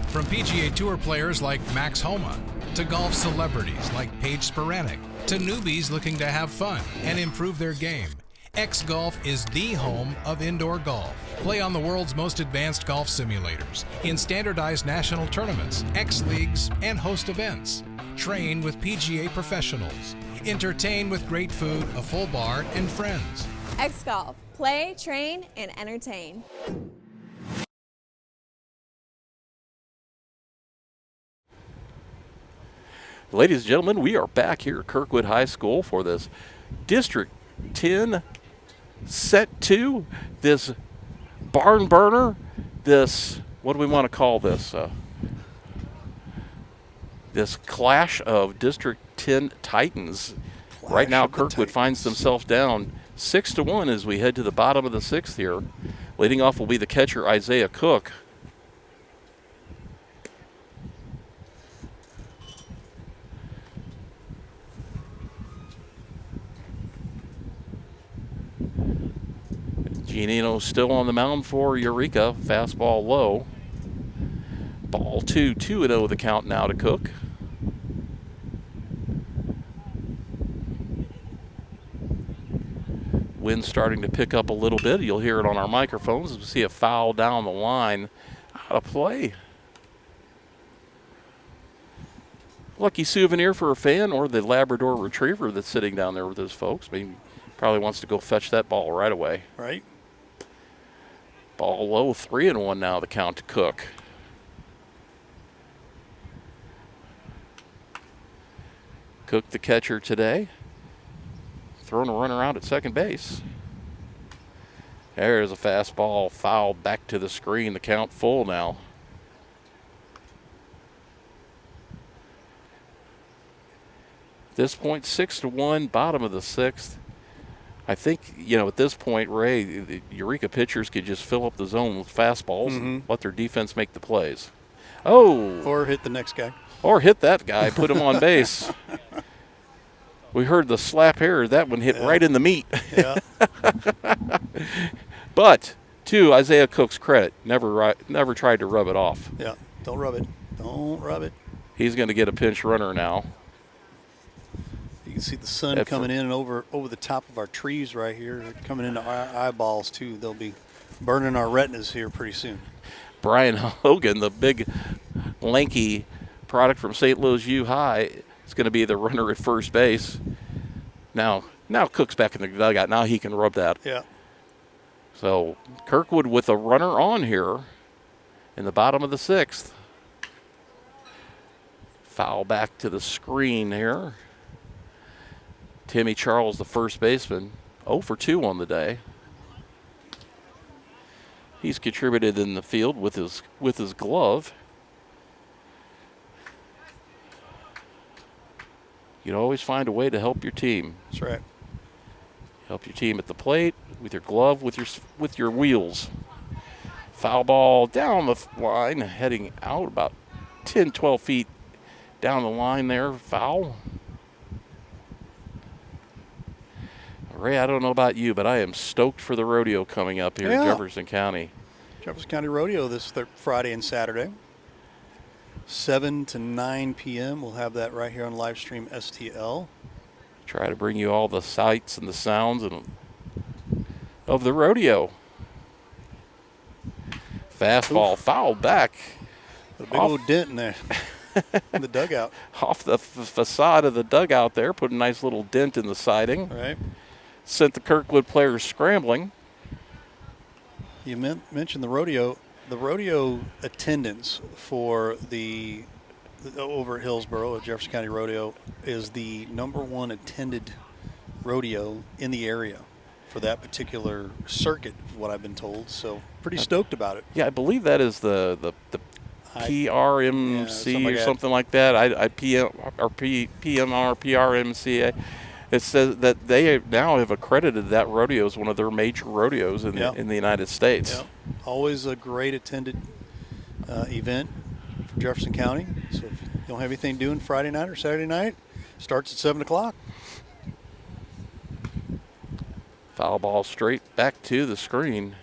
From PGA Tour players like Max Homa, to golf celebrities like Paige Spiranac, to newbies looking to have fun and improve their game, X Golf is the home of indoor golf. Play on the world's most advanced golf simulators, in standardized national tournaments, X Leagues, and host events. Train with PGA professionals. Entertain with great food, a full bar, and friends. X Golf. Play, train, and entertain. Ladies and gentlemen, we are back here at Kirkwood High School for this District 10 Set 2, this barn burner, this, what do we want to call this? This clash of District 10 Titans. Right now, Kirkwood finds themselves down 6-1 as we head to the bottom of the sixth here. Leading off will be the catcher, Isaiah Cook. Giannino still on the mound for Eureka. Fastball low. Ball 2-0 the count now to Cook. Wind starting to pick up a little bit. You'll hear it on our microphones as we see a foul down the line. Out of play. Lucky souvenir for a fan or the Labrador Retriever that's sitting down there with his folks. I mean, probably wants to go fetch that ball right away. Right. Ball low, 3-1 now, the count to Cook. Cook, the catcher today, throwing a runner out at second base. There's a fastball fouled back to the screen, the count full now. At this point, 6-1, bottom of the sixth. I think, you know, at this point, Ray, the Eureka pitchers could just fill up the zone with fastballs and let their defense make the plays. Oh! Or hit the next guy. Or hit that guy, put him on base. We heard the slap here. That one hit right in the meat. Yeah. But, to Isaiah Cook's credit, never tried to rub it off. Yeah, don't rub it. Don't rub it. He's going to get a pinch runner now. You can see the sun coming in and over the top of our trees right here, coming into our eyeballs too. They'll be burning our retinas here pretty soon. Brian Hogan, the big, lanky product from St. Louis U High, is going to be the runner at first base. Now Cook's back in the dugout. Now he can rub that. Yeah. So Kirkwood with a runner on here in the bottom of the sixth. Foul back to the screen here. Timmy Charles, the first baseman, 0 for 2 on the day. He's contributed in the field with his glove. You can always find a way to help your team. That's right. Help your team at the plate with your glove, with your wheels. Foul ball down the line, heading out about 10, 12 feet down the line there. Foul. Ray, I don't know about you, but I am stoked for the rodeo coming up here in Jefferson County. Jefferson County Rodeo this Friday and Saturday. 7 to 9 p.m. We'll have that right here on Livestream STL. Try to bring you all the sights and the sounds of the rodeo. Fastball fouled back. A big old dent in there in the dugout. Off the facade of the dugout there, put a nice little dent in the siding. Right. Sent the Kirkwood players scrambling. You mentioned the rodeo. The rodeo attendance for the over at Hillsboro at Jefferson County Rodeo is the #1 attended rodeo in the area for that particular circuit, is what I've been told. So pretty stoked about it. Yeah, I believe that is the PRMC something like that. PMR, PRMCA. It says that they now have accredited that rodeo as one of their major rodeos in the United States. Yep. Always a great attended event for Jefferson County. So if you don't have anything doing Friday night or Saturday night, starts at 7 o'clock. Foul ball straight back to the screen.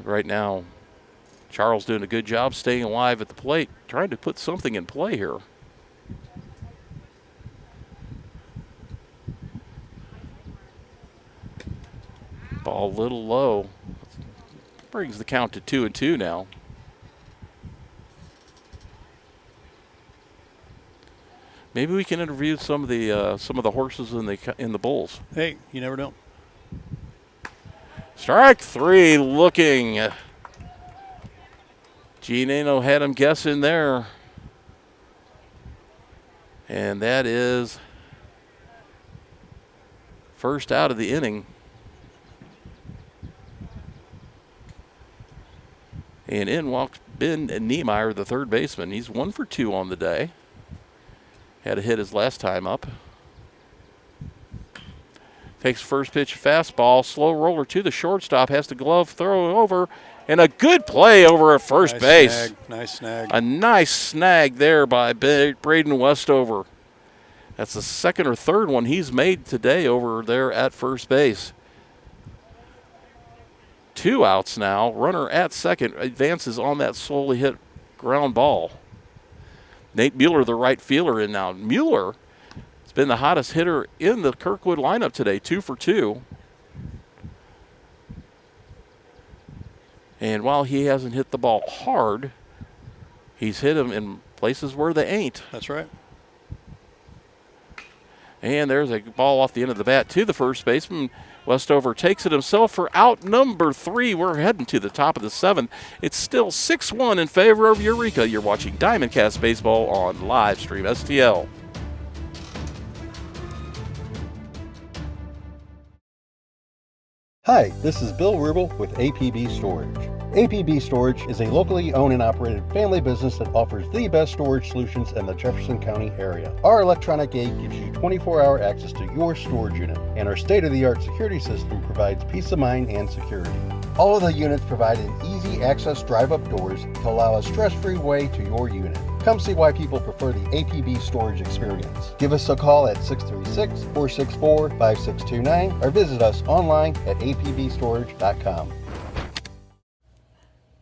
Right now, Charles doing a good job staying alive at the plate, trying to put something in play here. Ball a little low. Brings the count to 2-2 now. Maybe we can interview some of the horses in the bulls. Hey, you never know. Strike 3 looking. Giannino had him guessing there. And that is first out of the inning. And in walks Ben Niemeyer, the third baseman. He's 1 for 2 on the day. Had a hit his last time up. Takes first pitch fastball, slow roller to the shortstop, has the glove throw over, and a good play over at first base. Nice snag. A nice snag there by Braden Westover. That's the second or third one he's made today over there at first base. 2 outs now. Runner at second advances on that slowly hit ground ball. Nate Mueller, the right fielder, in now. Mueller has been the hottest hitter in the Kirkwood lineup today, 2 for 2. And while he hasn't hit the ball hard, he's hit them in places where they ain't. That's right. And there's a ball off the end of the bat to the first baseman. Westover takes it himself for out number 3. We're heading to the top of the 7th. It's still 6-1 in favor of Eureka. You're watching Diamondcast Baseball on Livestream STL. Hi, this is Bill Rubel with APB Storage. APB Storage is a locally owned and operated family business that offers the best storage solutions in the Jefferson County area. Our electronic gate gives you 24-hour access to your storage unit, and our state-of-the-art security system provides peace of mind and security. All of the units provide an easy access drive-up doors to allow a stress-free way to your unit. Come see why people prefer the APB storage experience. Give us a call at 636-464-5629 or visit us online at apbstorage.com.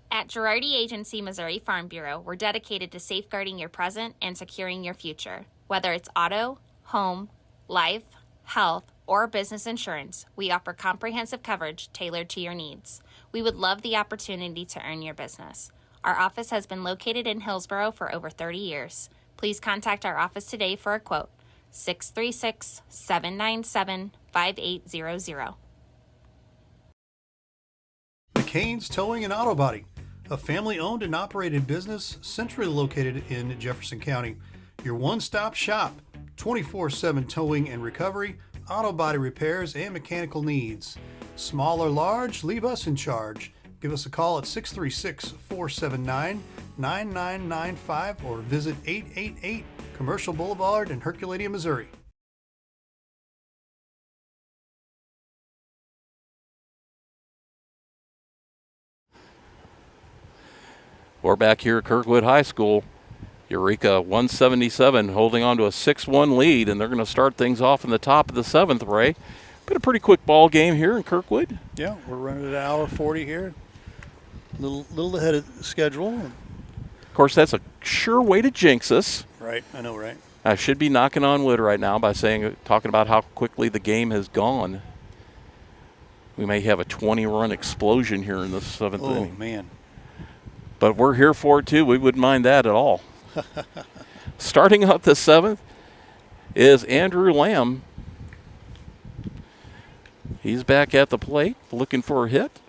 At Girardi Agency Missouri Farm Bureau, we're dedicated to safeguarding your present and securing your future. Whether it's auto, home, life, health, or business insurance, we offer comprehensive coverage tailored to your needs. We would love the opportunity to earn your business. Our office has been located in Hillsboro for over 30 years. Please contact our office today for a quote. 636-797-5800. McCain's Towing and Auto Body. a family-owned and operated business centrally located in Jefferson County. Your one-stop shop, 24/7 towing and recovery, auto body repairs, and mechanical needs. Small or large, leave us in charge. Give us a call at 636-479-9995 or visit 888 Commercial Boulevard in Herculaneum, Missouri. We're back here at Kirkwood High School. Eureka 177 holding on to a 6-1 lead, and they're going to start things off in the top of the 7th, Ray. Been a pretty quick ball game here in Kirkwood. Yeah, we're running at an hour 40 here. Little ahead of schedule. Of course, that's a sure way to jinx us. Right, I know, right? I should be knocking on wood right now by talking about how quickly the game has gone. We may have a 20-run explosion here in the 7th inning. Oh, man. But we're here for it, too. We wouldn't mind that at all. Starting out the 7th is Andrew Lamb. He's back at the plate looking for a hit.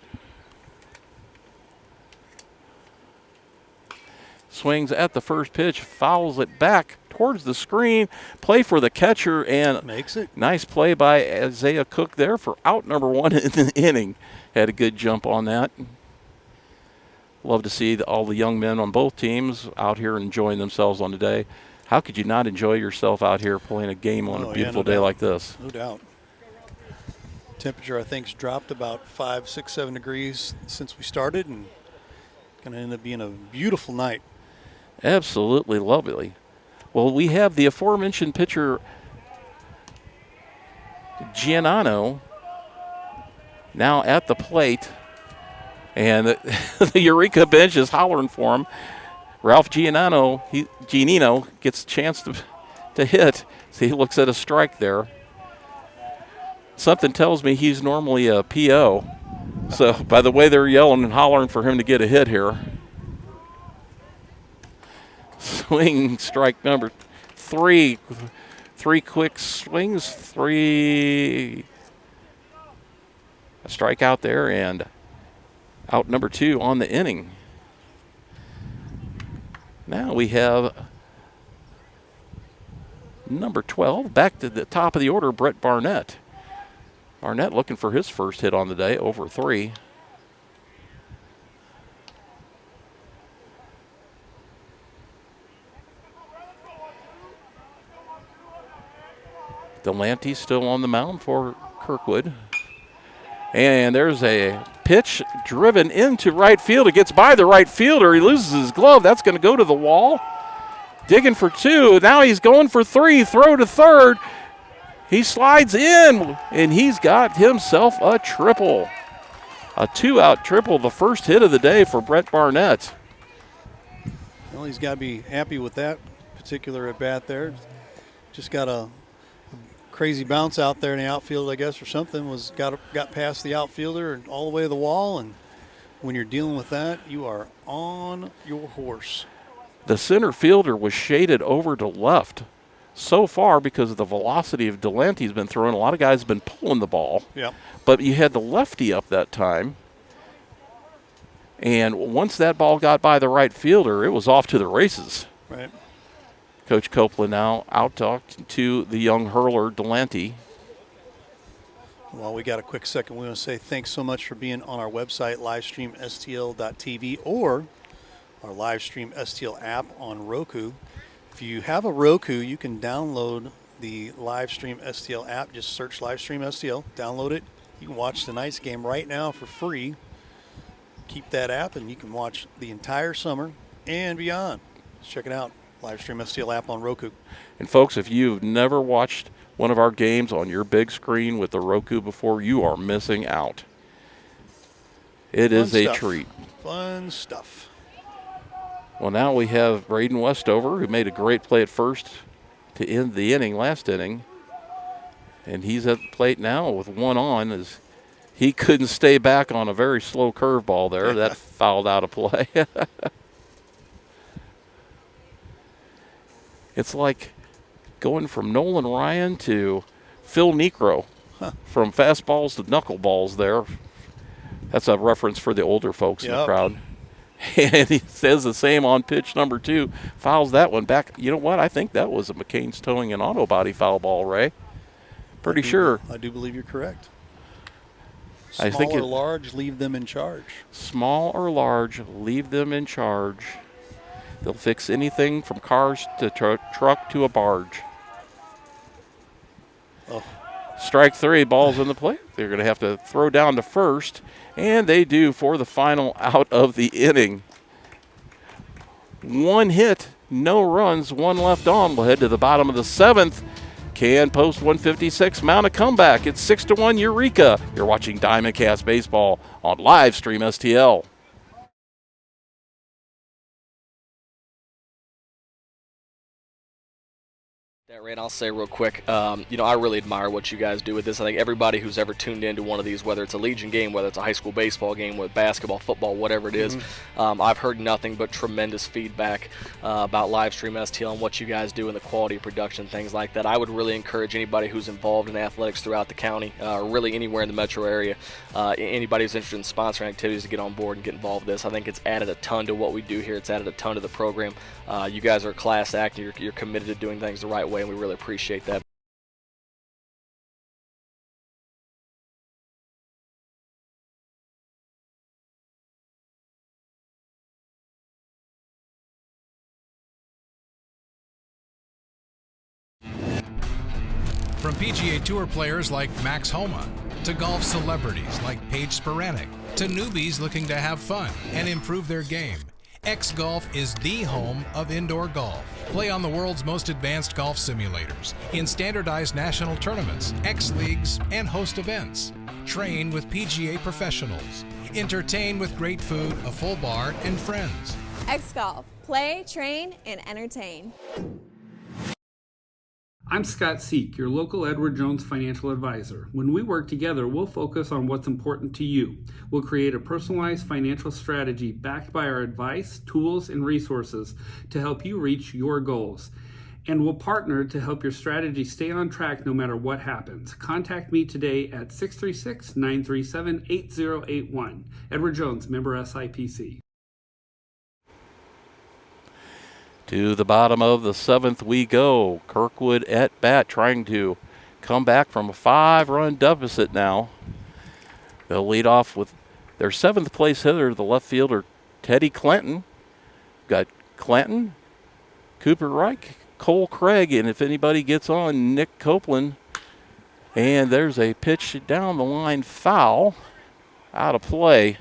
Swings at the first pitch, fouls it back towards the screen. Play for the catcher, and makes it. Nice play by Isaiah Cook there for out number 1 in the inning. Had a good jump on that. Love to see all the young men on both teams out here enjoying themselves on the day. How could you not enjoy yourself out here playing a game on a beautiful day like this? No doubt. Temperature, I think, has dropped about 5, 6, 7 degrees since we started, and going to end up being a beautiful night. Absolutely lovely. Well, we have the aforementioned pitcher, Giannano, now at the plate. And the Eureka bench is hollering for him. Ralph Giannino gets a chance to hit. So he looks at a strike there. Something tells me he's normally a PO. So by the way they're yelling and hollering for him to get a hit here. Swing strike number 3. 3 quick swings. 3. A strikeout there, and out number 2 on the inning. Now we have number 12, back to the top of the order, Brett Barnett. Barnett looking for his first hit on the day, over 3. Delante still on the mound for Kirkwood. And there's a pitch driven into right field. It gets by the right fielder. He loses his glove. That's going to go to the wall. Digging for 2. Now he's going for 3. Throw to third. He slides in, and he's got himself a triple. A 2-out triple, the first hit of the day for Brett Barnett. Well, he's got to be happy with that particular at-bat there. Just got a crazy bounce out there in the outfield, I guess, or something. Got past the outfielder and all the way to the wall, and when you're dealing with that, you are on your horse. The center fielder was shaded over to left so far because of the velocity of Delante's been throwing. A lot of guys have been pulling the ball. Yep. But you had the lefty up that time, and once that ball got by the right fielder, it was off to the races. Right. Coach Copeland now out talking to the young hurler, Delante. Well, we got a quick second. We want to say thanks so much for being on our website, livestreamstl.tv, or our Livestream STL app on Roku. If you have a Roku, you can download the Livestream STL app. Just search Livestream STL, download it. You can watch tonight's game right now for free. Keep that app, and you can watch the entire summer and beyond. Let's check it out. Livestream STL app on Roku. And folks, if you've never watched one of our games on your big screen with the Roku before, you are missing out. It is a treat. Fun stuff. Well, now we have Braden Westover, who made a great play at first to end the inning, last inning. And he's at the plate now with 1 on, as he couldn't stay back on a very slow curveball there. That fouled out of play. It's like going from Nolan Ryan to Phil Necro, from fastballs to knuckleballs there. That's a reference for the older folks in the crowd. And he says the same on pitch number 2. Fouls that one back. You know what? I think that was a McCain's Towing and Auto Body foul ball, Ray. Pretty sure. I do believe you're correct. I Small think or large, leave them in charge. Small or large, leave them in charge. They'll fix anything from cars to truck to a barge. Oh. Strike 3, ball's in the plate. They're going to have to throw down to first, and they do for the final out of the inning. 1 hit, no runs, 1 left on. We'll head to the bottom of the 7th. Can post 156, mount a comeback. It's 6-1 Eureka. You're watching Diamondcast Baseball on Live Stream STL. And I'll say real quick, I really admire what you guys do with this. I think everybody who's ever tuned into one of these, whether it's a Legion game, whether it's a high school baseball game, with basketball, football, whatever it is, I've heard nothing but tremendous feedback about Livestream STL and what you guys do and the quality of production, things like that. I would really encourage anybody who's involved in athletics throughout the county, or really anywhere in the metro area, anybody who's interested in sponsoring activities to get on board and get involved with this. I think it's added a ton to what we do here. It's added a ton to the program. You guys are a class act, and you're committed to doing things the right way, and we really appreciate that. From PGA Tour players like Max Homa, to golf celebrities like Paige Spiranek, to newbies looking to have fun and improve their game, X Golf is the home of indoor golf. Play on the world's most advanced golf simulators, in standardized national tournaments, X Leagues, and host events. Train with PGA professionals. Entertain with great food, a full bar, and friends. X Golf. Play, train, and entertain. I'm Scott Seek, your local Edward Jones financial advisor. When we work together, we'll focus on what's important to you. We'll create a personalized financial strategy backed by our advice, tools, and resources to help you reach your goals. And we'll partner to help your strategy stay on track no matter what happens. Contact me today at 636-937-8081. Edward Jones, member SIPC. To the bottom of the 7th we go. Kirkwood at bat, trying to come back from a 5-run deficit now. They'll lead off with their 7th place hitter, the left fielder, Teddy Clanton. Got Clanton, Cooper Reich, Cole Craig, and if anybody gets on, Nick Copeland. And there's a pitch down the line, foul, out of play.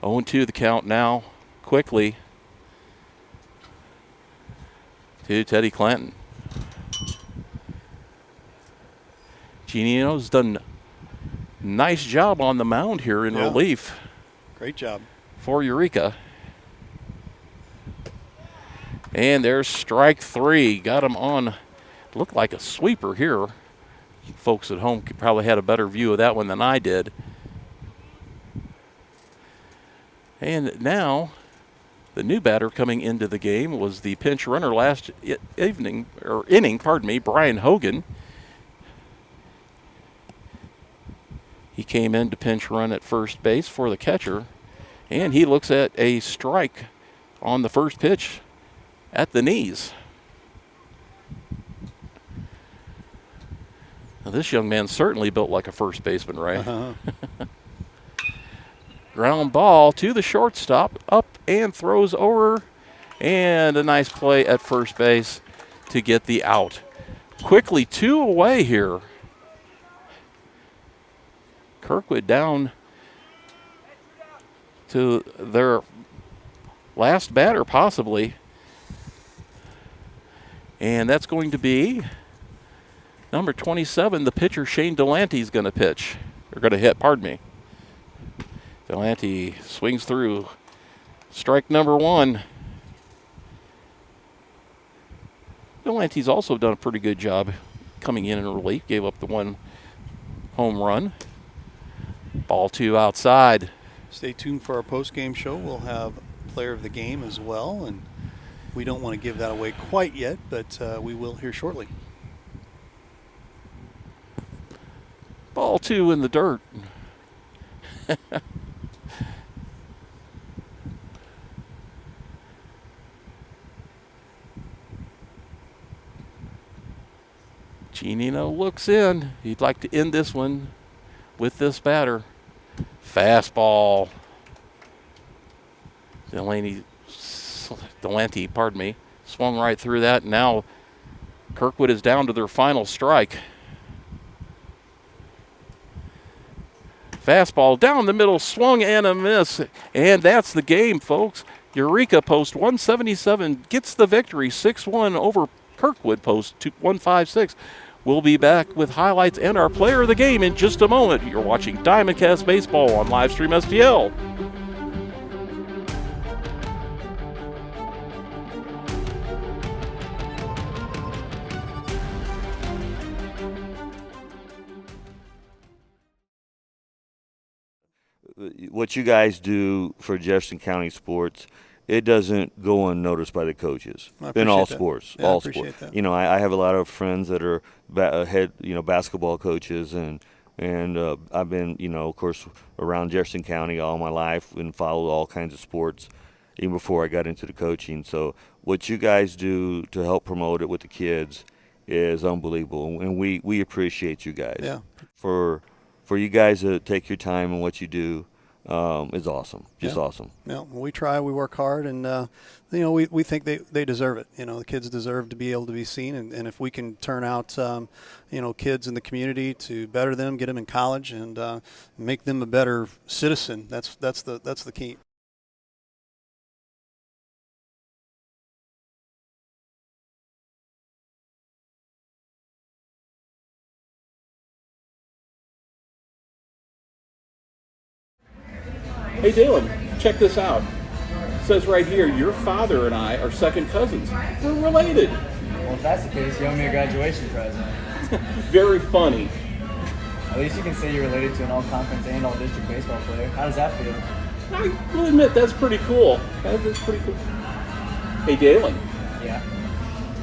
0-2 the count now, quickly. To Teddy Clanton. Genio's done a nice job on the mound here in relief. Great job. For Eureka. And there's strike 3. Got him on, looked like a sweeper here. Folks at home probably had a better view of that one than I did. And now, the new batter coming into the game was the pinch runner last inning, Brian Hogan. He came in to pinch run at first base for the catcher, and he looks at a strike on the first pitch at the knees. Now, this young man certainly built like a first baseman, right? Ground ball to the shortstop, up and throws over, and a nice play at first base to get the out. Quickly 2 away here. Kirkwood down to their last batter possibly, and that's going to be number 27, the pitcher Shane Delante is going to pitch, or going to hit, pardon me. Delante swings through. Strike number 1. Delante's also done a pretty good job coming in relief. Gave up the 1 home run. Ball 2 outside. Stay tuned for our post-game show. We'll have player of the game as well, and we don't want to give that away quite yet, but we will here shortly. Ball 2 in the dirt. Giannino looks in. He'd like to end this one with this batter. Fastball. Delante, swung right through that. Now Kirkwood is down to their final strike. Fastball down the middle, swung and a miss. And that's the game, folks. Eureka post 177 gets the victory, 6-1 over Kirkwood post 156. We'll be back with highlights and our player of the game in just a moment. You're watching Diamondcast Baseball on Livestream STL. What you guys do for Jefferson County sports, it doesn't go unnoticed by the coaches in all sports. Yeah, all I appreciate sports. that. You know, I have a lot of friends that are head, basketball coaches, and I've been, of course, around Jefferson County all my life and followed all kinds of sports, even before I got into the coaching. So what you guys do to help promote it with the kids is unbelievable, and we appreciate you guys. Yeah. For you guys to take your time and what you do is awesome. Just yeah. awesome. Yeah, we try, we work hard, and we think they deserve it. The kids deserve to be able to be seen, and if we can turn out kids in the community to better them, get them in college, and make them a better citizen, that's the key. Hey, Dalen, check this out. It says right here, your father and I are second cousins. We're related. Well, if that's the case, you owe me a graduation present. Very funny. At least you can say you're related to an all-conference and all-district baseball player. How does that feel? I will admit, that's pretty cool. That's pretty cool. Hey, Dalen. Yeah?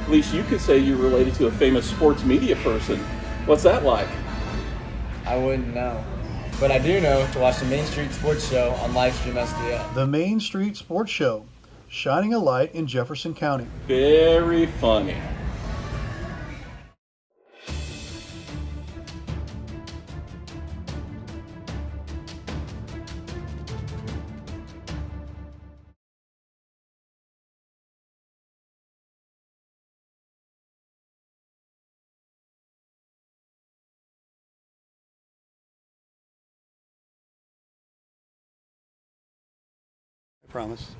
At least you could say you're related to a famous sports media person. What's that like? I wouldn't know. But I do know to watch the Main Street Sports Show on Livestream STL. The Main Street Sports Show, shining a light in Jefferson County. Very funny. Promise.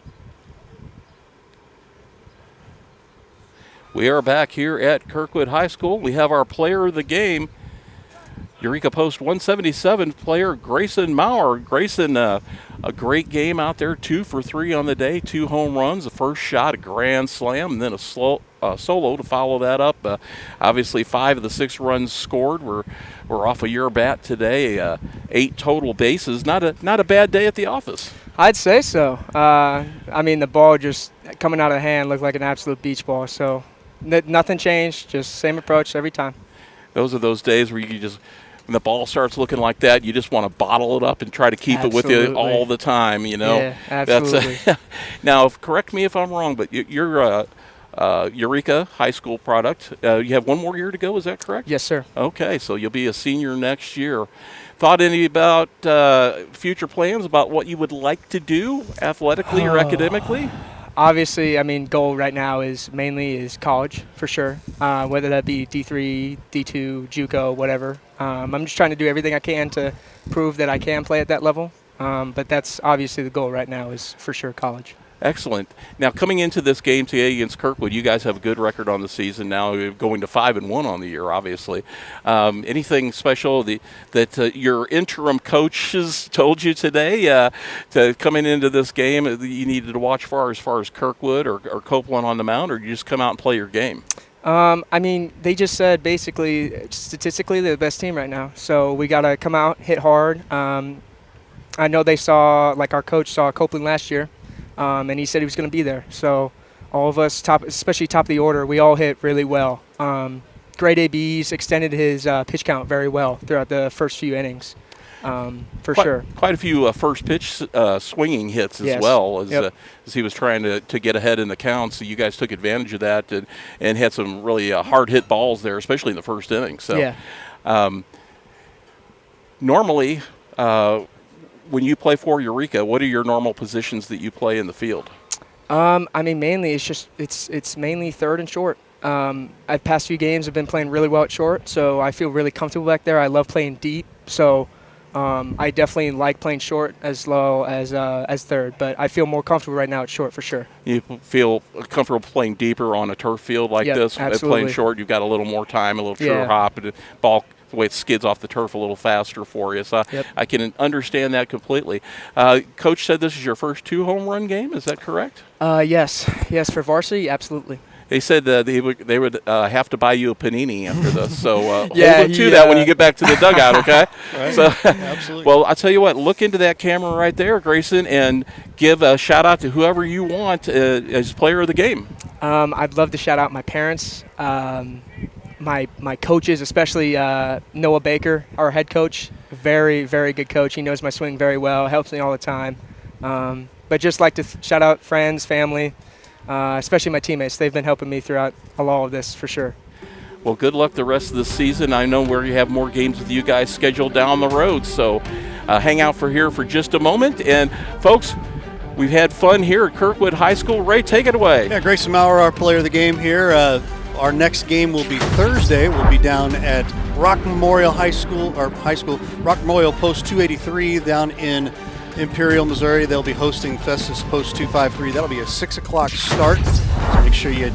We are back here at Kirkwood High School. We have our player of the game, Eureka Post 177 player Grayson Maurer. Grayson, a great game out there, 2 for 3 on the day, 2 home runs, the first shot, a grand slam, and then a solo to follow that up. Obviously, 5 of the 6 runs scored were off of your bat today. 8 total bases. Not a bad day at the office. I'd say so. The ball just coming out of the hand looked like an absolute beach ball. So nothing changed, just same approach every time. Those are those days where you just, when the ball starts looking like that, you just want to bottle it up and try to keep it with you all the time, Yeah, absolutely. Now, correct me if I'm wrong, but you're Eureka high school product. You have 1 more year to go, is that correct? Yes, sir. Okay, so you'll be a senior next year. Thought any about future plans about what you would like to do athletically or academically? Obviously, goal right now is college for sure, whether that be D3, D2, JUCO, whatever. I'm just trying to do everything I can to prove that I can play at that level, but that's obviously the goal right now is for sure college. Excellent. Now, coming into this game today against Kirkwood, you guys have a good record on the season now, going to 5-1 on the year, obviously. Anything special that your interim coaches told you today to coming into this game that you needed to watch for as far as Kirkwood or Copeland on the mound, or you just come out and play your game? They just said basically, statistically, they're the best team right now. So we got to come out, hit hard. I know they saw, like our coach saw Copeland last year. And he said he was going to be there. So all of us, especially top of the order, we all hit really well. Great ABs, extended his pitch count very well throughout the first few innings. for sure. Quite a few first pitch swinging hits as well as he was trying to get ahead in the count. So you guys took advantage of that and had some really hard hit balls there, especially in the first inning. So normally, when you play for Eureka, what are your normal positions that you play in the field? I mean, mainly it's mainly third and short. I've past few games I've been playing really well at short, so I feel really comfortable back there. I love playing deep, so I definitely like playing short as well as third. But I feel more comfortable right now at short for sure. You feel comfortable playing deeper on a turf field like this? Absolutely. Playing short, you've got a little more time, a little truer hop, and the ball, the way it skids off the turf a little faster for you. So I can understand that completely. Coach said this is your first 2 home run game. Is that correct? Yes, for varsity, absolutely. They said they would have to buy you a panini after this, so hold them to that when you get back to the dugout, okay? Right. So, absolutely. Well, I'll tell you what, look into that camera right there, Grayson, and give a shout-out to whoever you want as player of the game. I'd love to shout out my parents, my coaches, especially Noah Baker, our head coach. Very, very good coach. He knows my swing very well, helps me all the time. But just like to shout out friends, family, especially my teammates. They've been helping me throughout all of this for sure. Well, good luck the rest of the season. I know where you have more games with you guys scheduled down the road, so hang out for just a moment. And, folks, we've had fun here at Kirkwood High School. Ray, take it away. Yeah, Grayson Maurer, our player of the game here. Our next game will be Thursday. We'll be down at Rock Memorial Rock Memorial Post 283 down in Imperial, Missouri. They'll be hosting Festus Post 253. That'll be a 6 o'clock start. So make sure you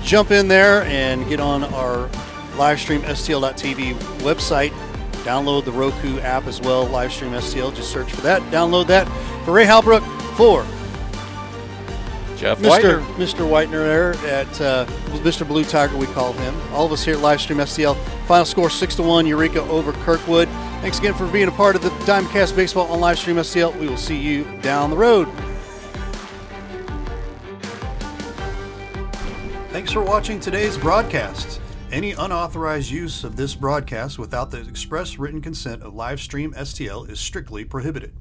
jump in there and get on our livestream STL.TV website. Download the Roku app as well, livestream STL. Just search for that. Download that. For Ray Halbrook, for Jeff Whitener. Mr. Whitener there at Mr. Blue Tiger, we call him. All of us here at Livestream STL. Final score 6-1, Eureka over Kirkwood. Thanks again for being a part of the Diamondcast Baseball on Livestream STL. We will see you down the road. Thanks for watching today's broadcast. Any unauthorized use of this broadcast without the express written consent of Livestream STL is strictly prohibited.